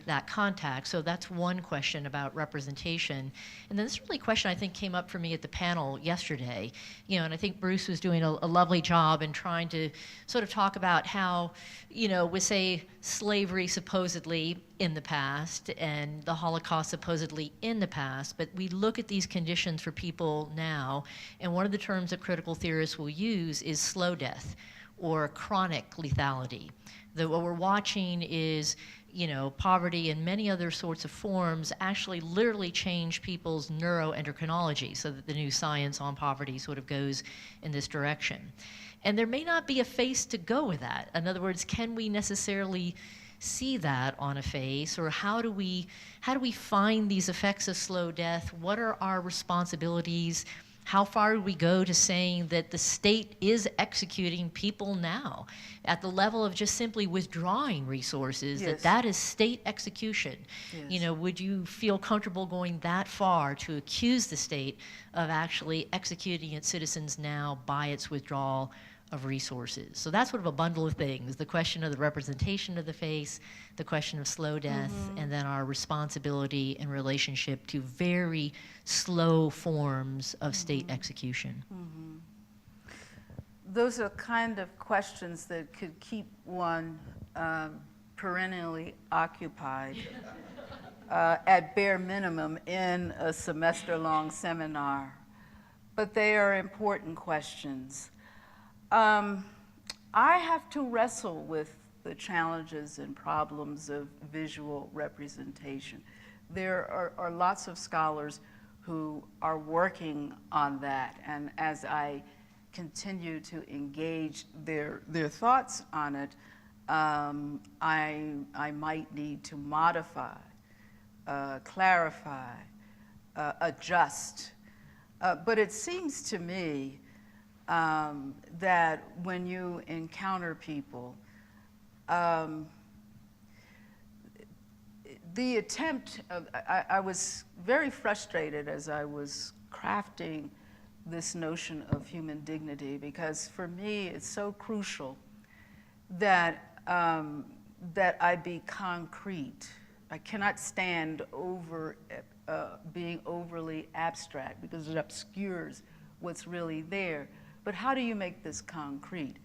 that contact. So that's one question about representation. And then this really question I think came up for me at the panel yesterday, you know, and I think Bruce was doing a lovely job in trying to sort of talk about how, you know, with say slavery supposedly in the past and the Holocaust supposedly in the past, but we look at these conditions for people now, and one of the terms that critical theorists will use is slow death or chronic lethality. That what we're watching is, you know, poverty and many other sorts of forms actually literally change people's neuroendocrinology, so that the new science on poverty sort of goes in this direction. And there may not be a face to go with that. In other words, can we necessarily see that on a face, or how do we find these effects of slow death? What are our responsibilities? How far do we go to saying that the state is executing people now at the level of just simply withdrawing resources, Yes. that is state execution? Yes. You know, would you feel comfortable going that far to accuse the state of actually executing its citizens now by its withdrawal of resources. So that's sort of a bundle of things, the question of the representation of the face, the question of slow death, and then our responsibility in relationship to very slow forms of state execution. Those are kind of questions that could keep one perennially occupied, at bare minimum, in a semester-long seminar. But they are important questions. I have to wrestle with the challenges and problems of visual representation. There are lots of scholars who are working on that, and as I continue to engage their thoughts on it, I might need to modify, clarify, adjust. But it seems to me that when you encounter people, the attempt of, I was very frustrated as I was crafting this notion of human dignity, because for me it's so crucial that, that I be concrete. I cannot stand over being overly abstract, because it obscures what's really there. But how do you make this concrete?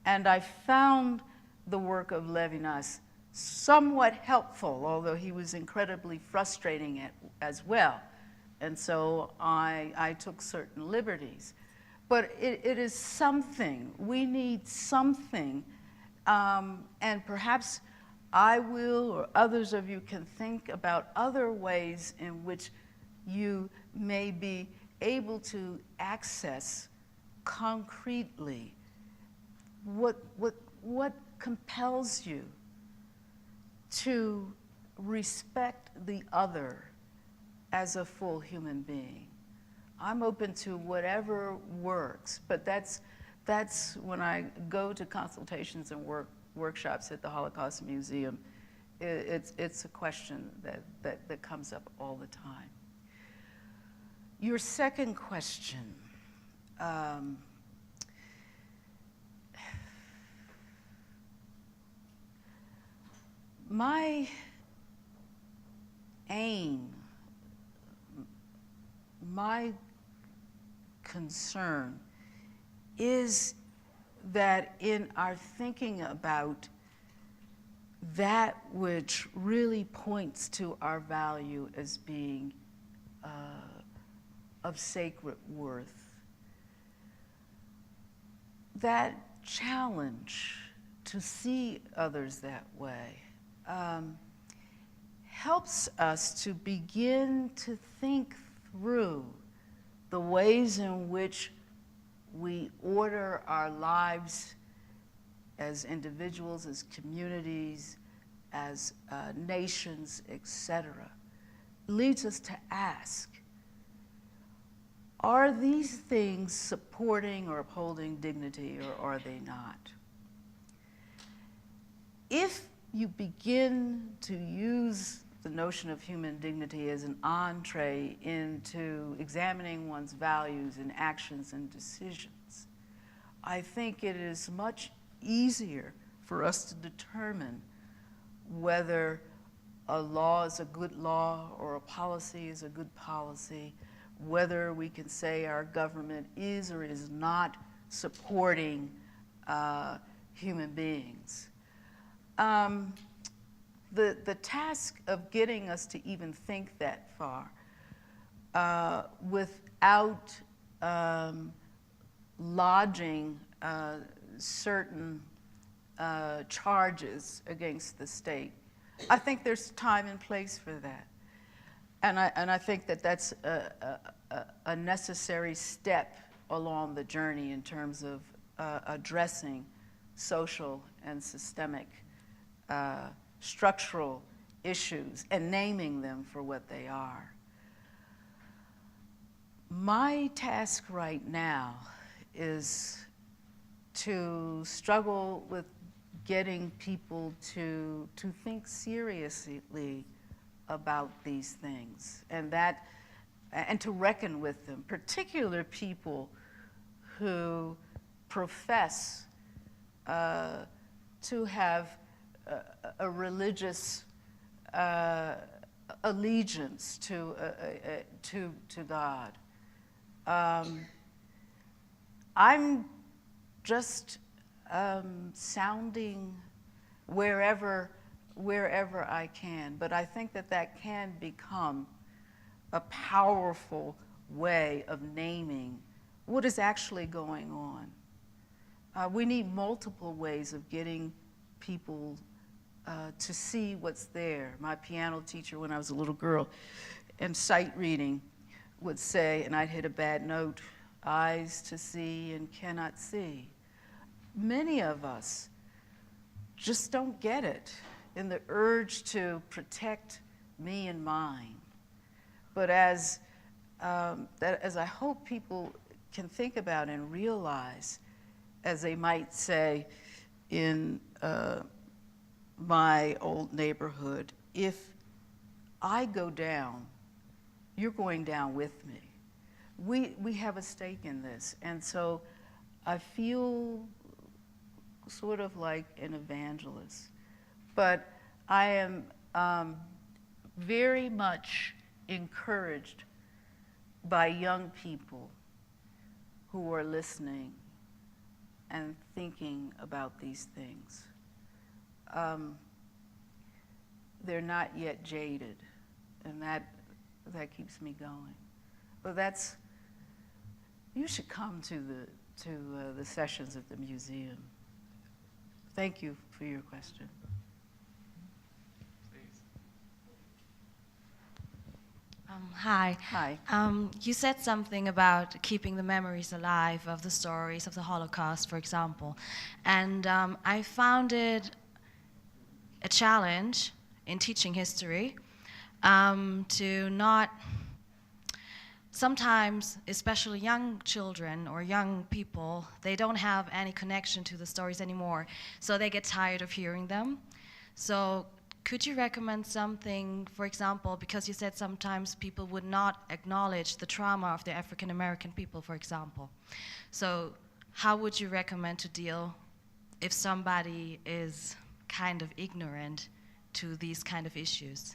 And I found the work of Levinas somewhat helpful, although he was incredibly frustrating as well. And so I took certain liberties. But it is something. We need something. And perhaps I will, or others of you can think about other ways in which you may be able to access concretely what compels you to respect the other as a full human being. I'm open to whatever works, but that's when I go to consultations and workshops at the Holocaust Museum, it's a question that comes up all the time. Your second question, my aim, my concern is that in our thinking about that which really points to our value as being of sacred worth, that challenge to see others that way helps us to begin to think through the ways in which we order our lives as individuals, as communities, as nations, etc. Leads us to ask, are these things supporting or upholding dignity, or are they not? If you begin to use the notion of human dignity as an entree into examining one's values and actions and decisions, I think it is much easier for us to determine whether a law is a good law or a policy is a good policy, whether we can say our government is or is not supporting human beings. The task of getting us to even think that far without lodging certain charges against the state, I think there's time and place for that. And I think that that's a necessary step along the journey in terms of addressing social and systemic structural issues and naming them for what they are. My task right now is to struggle with getting people to think seriously about these things, and to reckon with them, particular people who profess to have a religious allegiance to God. I'm just sounding wherever I can, but I think that can become a powerful way of naming what is actually going on. We need multiple ways of getting people to see what's there. My piano teacher, when I was a little girl, in sight reading, would say, and I'd hit a bad note, eyes to see and cannot see. Many of us just don't get it in the urge to protect me and mine. But as I hope people can think about and realize, as they might say in my old neighborhood, if I go down, you're going down with me. We have a stake in this, and so I feel sort of like an evangelist. But I am very much encouraged by young people who are listening and thinking about these things. They're not yet jaded, and that keeps me going. But you should come to the sessions at the museum. Thank you for your question. Hi. Hi. You said something about keeping the memories alive of the stories of the Holocaust, for example. And I found it a challenge in teaching history to not, sometimes, especially young children or young people, they don't have any connection to the stories anymore, so they get tired of hearing them. So could you recommend something, for example, because you said sometimes people would not acknowledge the trauma of the African American people, for example. So how would you recommend to deal if somebody is kind of ignorant to these kind of issues?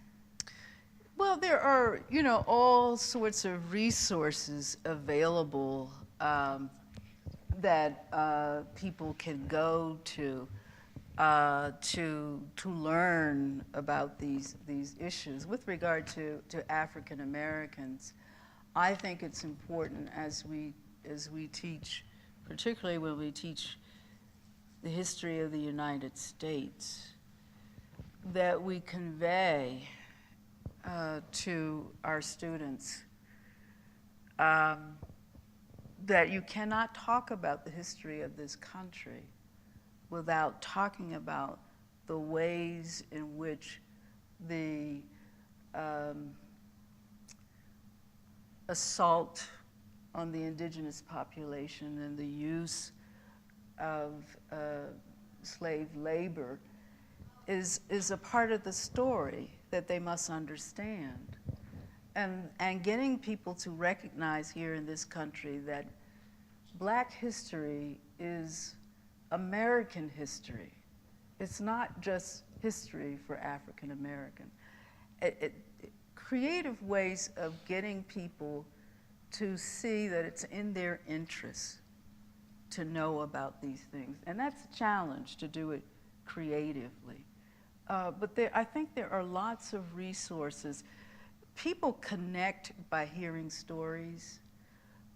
Well, there are, all sorts of resources available that people can go to learn about these issues. With regard to African Americans, I think it's important as we teach, particularly when we teach the history of the United States, that we convey to our students that you cannot talk about the history of this country without talking about the ways in which the assault on the indigenous population and the use of slave labor is a part of the story that they must understand. And getting people to recognize here in this country that Black history is American history. It's not just history for African American. Creative ways of getting people to see that it's in their interest to know about these things. And that's a challenge, to do it creatively. But I think there are lots of resources. People connect by hearing stories.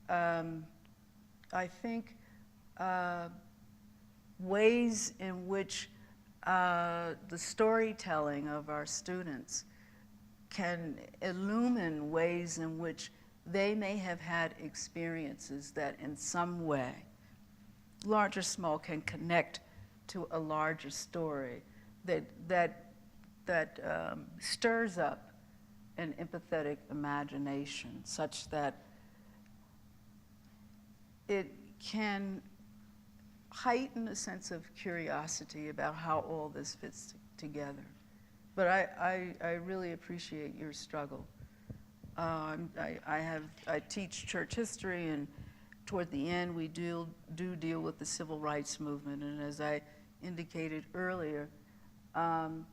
I think ways in which the storytelling of our students can illumine ways in which they may have had experiences that in some way, large or small, can connect to a larger story that stirs up an empathetic imagination such that it can heighten a sense of curiosity about how all this fits together. But I really appreciate your struggle. I teach church history and toward the end, we do deal with the civil rights movement. And as I indicated earlier, I'm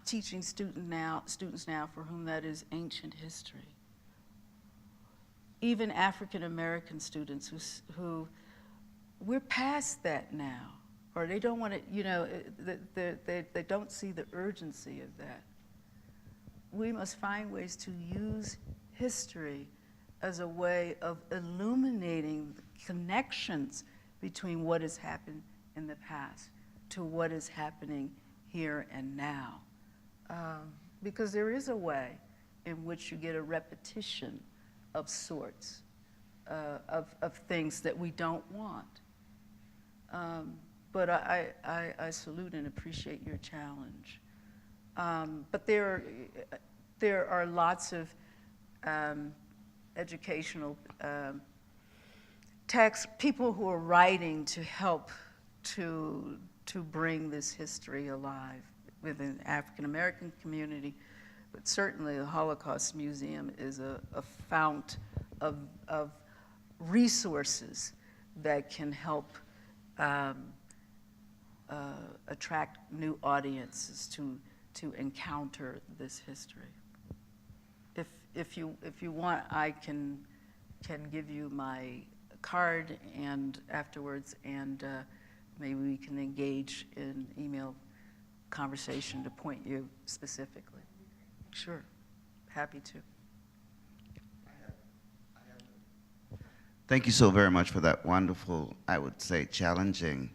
teaching students now for whom that is ancient history. Even African American students who we're past that now, or they don't want to, you know, they don't see the urgency of that. We must find ways to use history as a way of illuminating the connections between what has happened in the past to what is happening here and now. Because there is a way in which you get a repetition of sorts, of things that we don't want. But I salute and appreciate your challenge. But there are lots of educational texts, people who are writing to help to bring this history alive within the African American community. But certainly the Holocaust Museum is a fount of resources that can help attract new audiences to encounter this history. If you want, I can give you my card and afterwards, and maybe we can engage in email conversation to point you specifically. Sure, happy to. Thank you so very much for that wonderful, I would say, challenging,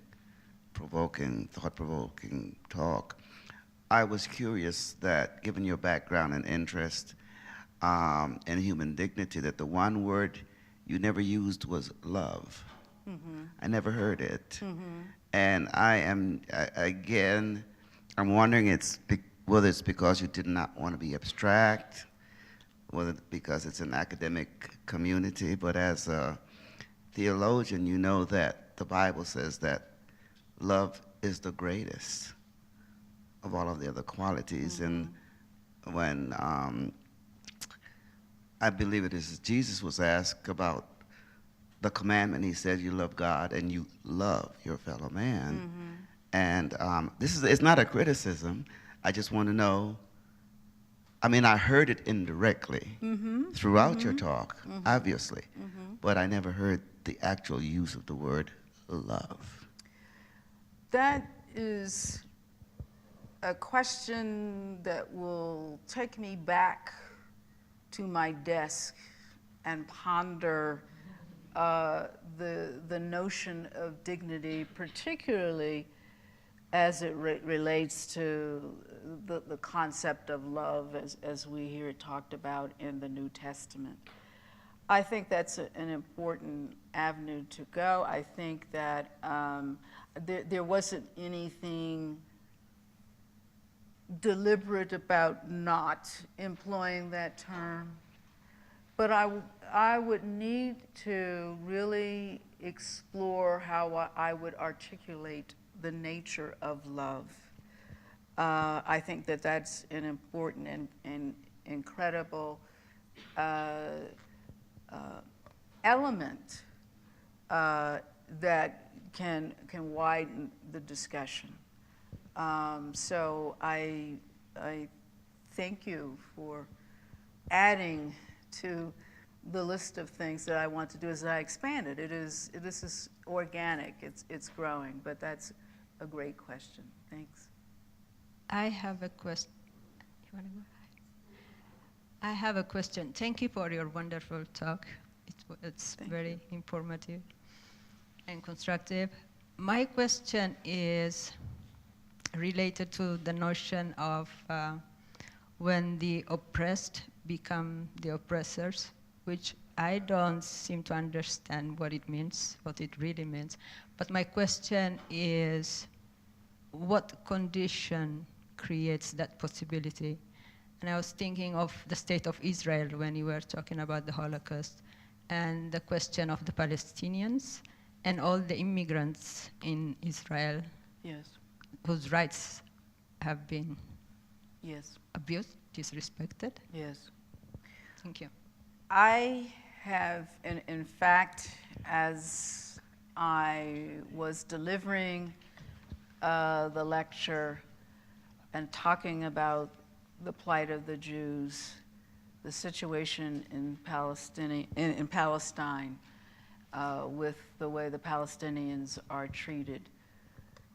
provoking, thought-provoking talk. I was curious that, given your background and interest in human dignity, that the one word you never used was love. Mm-hmm. I never heard it. Mm-hmm. And I'm wondering whether it's because you did not want to be abstract, whether it's because it's an academic community, but as a theologian, you know that the Bible says that love is the greatest of all of the other qualities. Mm-hmm. And when I believe it is Jesus was asked about the commandment, he said, you love God and you love your fellow man. Mm-hmm. And it's not a criticism. I just want to know, I mean, I heard it indirectly mm-hmm. throughout mm-hmm. your talk, mm-hmm. obviously, mm-hmm. but I never heard the actual use of the word love. That is a question that will take me back to my desk and ponder the notion of dignity, particularly as it relates to the concept of love as we hear it talked about in the New Testament. I think that's an important avenue to go. I think that there wasn't anything deliberate about not employing that term, but I would need to really explore how I would articulate the nature of love. I think that that's an important and incredible element that can widen the discussion. So I thank you for adding to the list of things that I want to do as I expand it. This is organic, it's growing, but that's a great question. Thanks. I have a question. You want to go ahead? I have a question. Thank you for your wonderful talk. It's very informative and constructive. My question is related to the notion of when the oppressed become the oppressors, which I don't seem to understand what it means, what it really means. But my question is, what condition creates that possibility? And I was thinking of the state of Israel when you were talking about the Holocaust, and the question of the Palestinians and all the immigrants in Israel, yes, whose rights have been yes abused, disrespected. Yes. Thank you. I have, in fact, as I was delivering the lecture and talking about the plight of the Jews, the situation in Palestine, with the way the Palestinians are treated,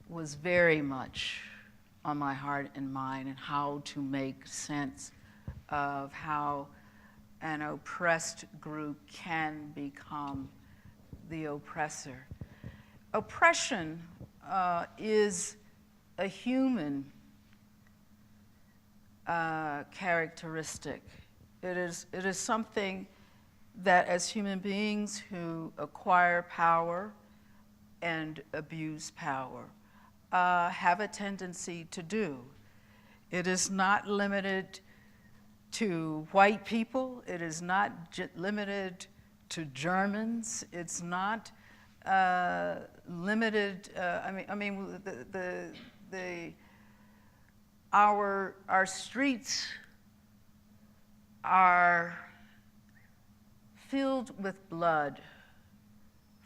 was very much on my heart and mind, and how to make sense of how an oppressed group can become the oppressor. Oppression is a human characteristic. It is something that as human beings who acquire power and abuse power have a tendency to do. It is not limited to white people. It is not limited to Germans. It's not limited. Our streets are filled with blood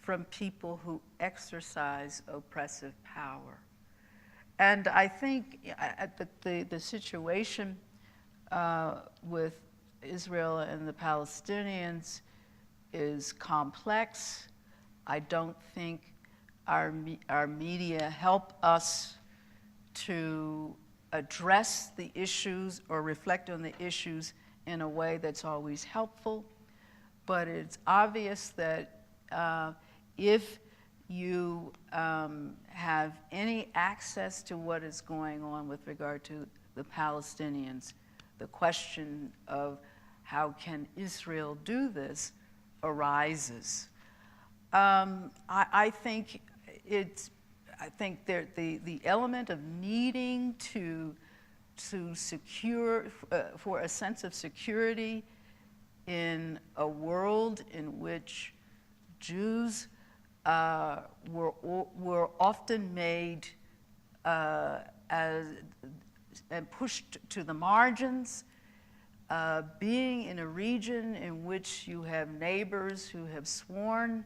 from people who exercise oppressive power. And I think the situation with Israel and the Palestinians is complex. I don't think our media help us to address the issues or reflect on the issues in a way that's always helpful. But it's obvious that if you have any access to what is going on with regard to the Palestinians, the question of how can Israel do this arises. I think the element of needing to secure for a sense of security in a world in which Jews were often made and pushed to the margins, being in a region in which you have neighbors who have sworn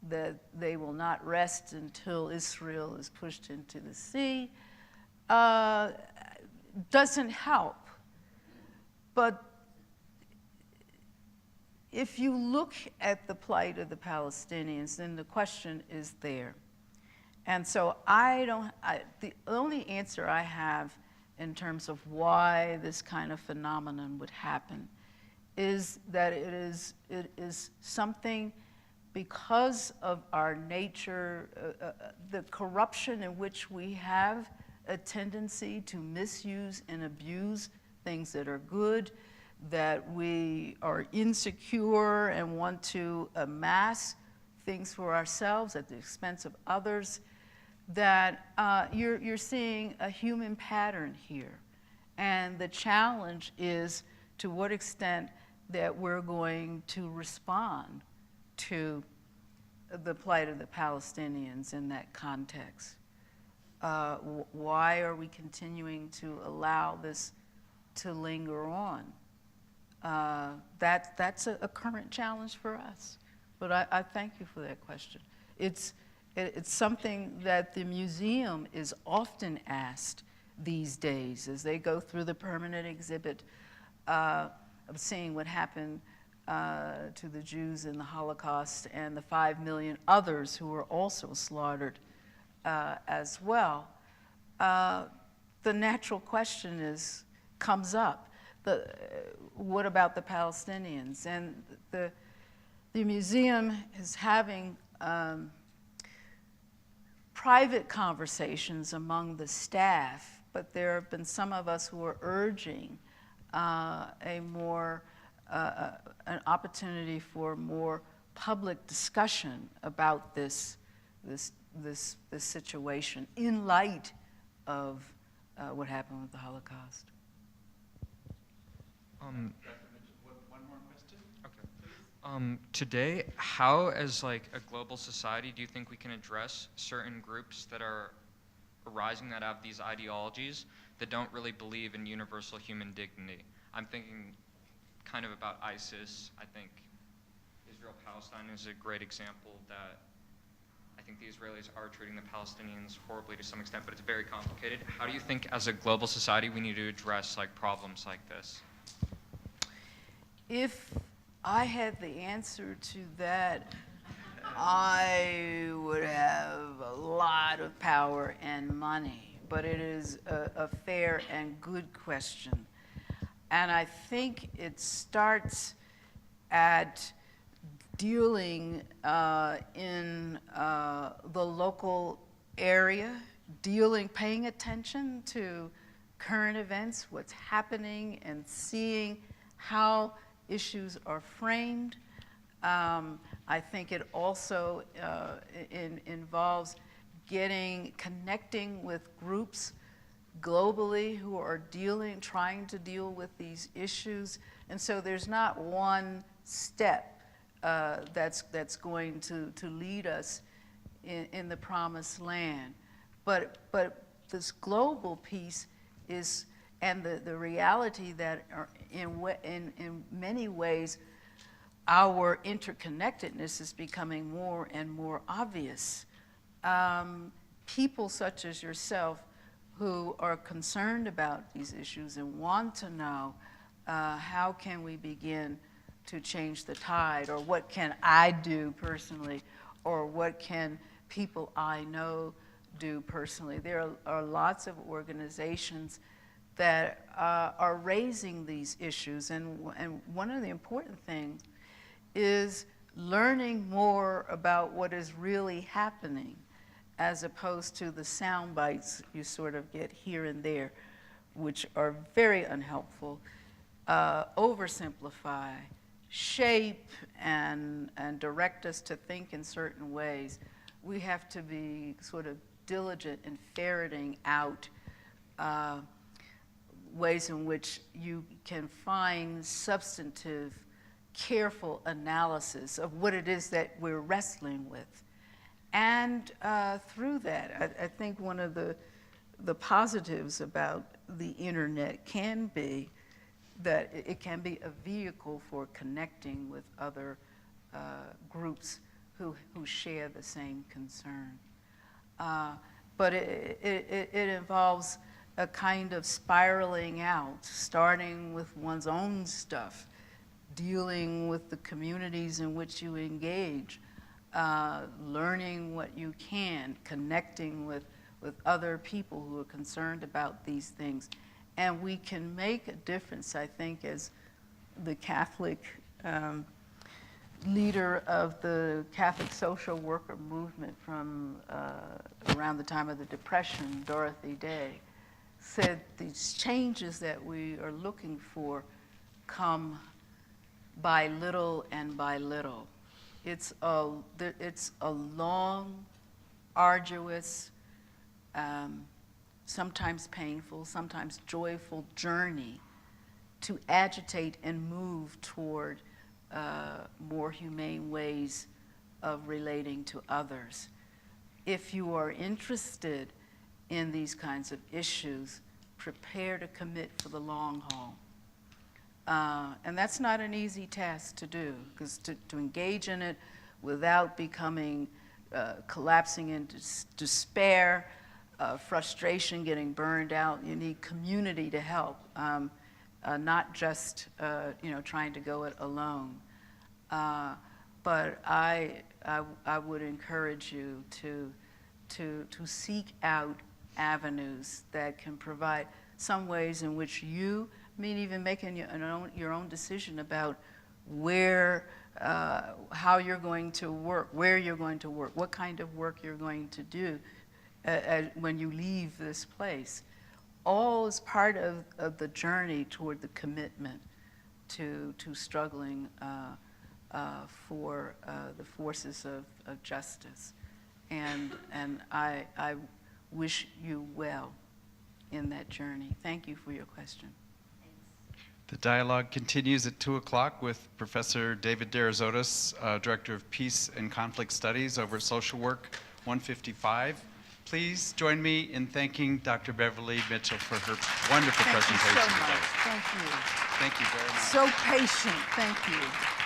that they will not rest until Israel is pushed into the sea, doesn't help. But if you look at the plight of the Palestinians, then the question is there. And so the only answer I have in terms of why this kind of phenomenon would happen is that it is something because of our nature, the corruption in which we have a tendency to misuse and abuse things that are good, that we are insecure and want to amass things for ourselves at the expense of others, that you're seeing a human pattern here. And the challenge is to what extent that we're going to respond to the plight of the Palestinians in that context. Why are we continuing to allow this to linger on? That's a current challenge for us. But I thank you for that question. It's something that the museum is often asked these days as they go through the permanent exhibit of seeing what happened to the Jews in the Holocaust and the 5 million others who were also slaughtered as well. The natural question comes up. What about the Palestinians? And the museum is having private conversations among the staff, but there have been some of us who are urging an opportunity for more public discussion about this situation in light of what happened with the Holocaust. One more question? Okay. Today, how, as like a global society, do you think we can address certain groups that are arising that have these ideologies that don't really believe in universal human dignity? I'm thinking kind of about ISIS. I think Israel-Palestine is a great example that I think the Israelis are treating the Palestinians horribly to some extent, but it's very complicated. How do you think, as a global society, we need to address like problems like this? If I had the answer to that, I would have a lot of power and money, but it is a fair and good question. And I think it starts at dealing in the local area, paying attention to current events, what's happening, and seeing how issues are framed. I think it also involves connecting with groups globally who are trying to deal with these issues. And so there's not one step that's going to lead us in the promised land. But this global piece is, and the reality that in many ways our interconnectedness is becoming more and more obvious. People such as yourself who are concerned about these issues and want to know how can we begin to change the tide, or what can I do personally, or what can people I know do personally. There are lots of organizations that are raising these issues, and one of the important things is learning more about what is really happening, as opposed to the sound bites you sort of get here and there, which are very unhelpful, oversimplify, shape, and direct us to think in certain ways. We have to be sort of diligent in ferreting out ways in which you can find substantive, careful analysis of what it is that we're wrestling with. And through that, I think one of the positives about the internet can be that it can be a vehicle for connecting with other groups who share the same concern. But it involves a kind of spiraling out, starting with one's own stuff, dealing with the communities in which you engage, learning what you can, connecting with other people who are concerned about these things. And we can make a difference, I think, as the Catholic leader of the Catholic social worker movement from around the time of the Depression, Dorothy Day, said these changes that we are looking for come by little and by little. It's a long, arduous, sometimes painful, sometimes joyful journey to agitate and move toward more humane ways of relating to others. If you are interested in these kinds of issues, prepare to commit for the long haul. And that's not an easy task to do, because to engage in it without becoming, collapsing into despair, frustration, getting burned out, you need community to help, not just trying to go it alone. But I would encourage you to seek out avenues that can provide some ways in which you, even making your own decision about where, how you're going to work, where you're going to work, what kind of work you're going to do when you leave this place. All is part of the journey toward the commitment to struggling for the forces of justice. And I wish you well in that journey. Thank you for your question. The dialogue continues at 2 o'clock with Professor David Darazotis, Director of Peace and Conflict Studies over at Social Work 155. Please join me in thanking Dr. Beverly Mitchell for her wonderful presentation today. Thank you so much. Thank you. Thank you very much. So patient. Thank you.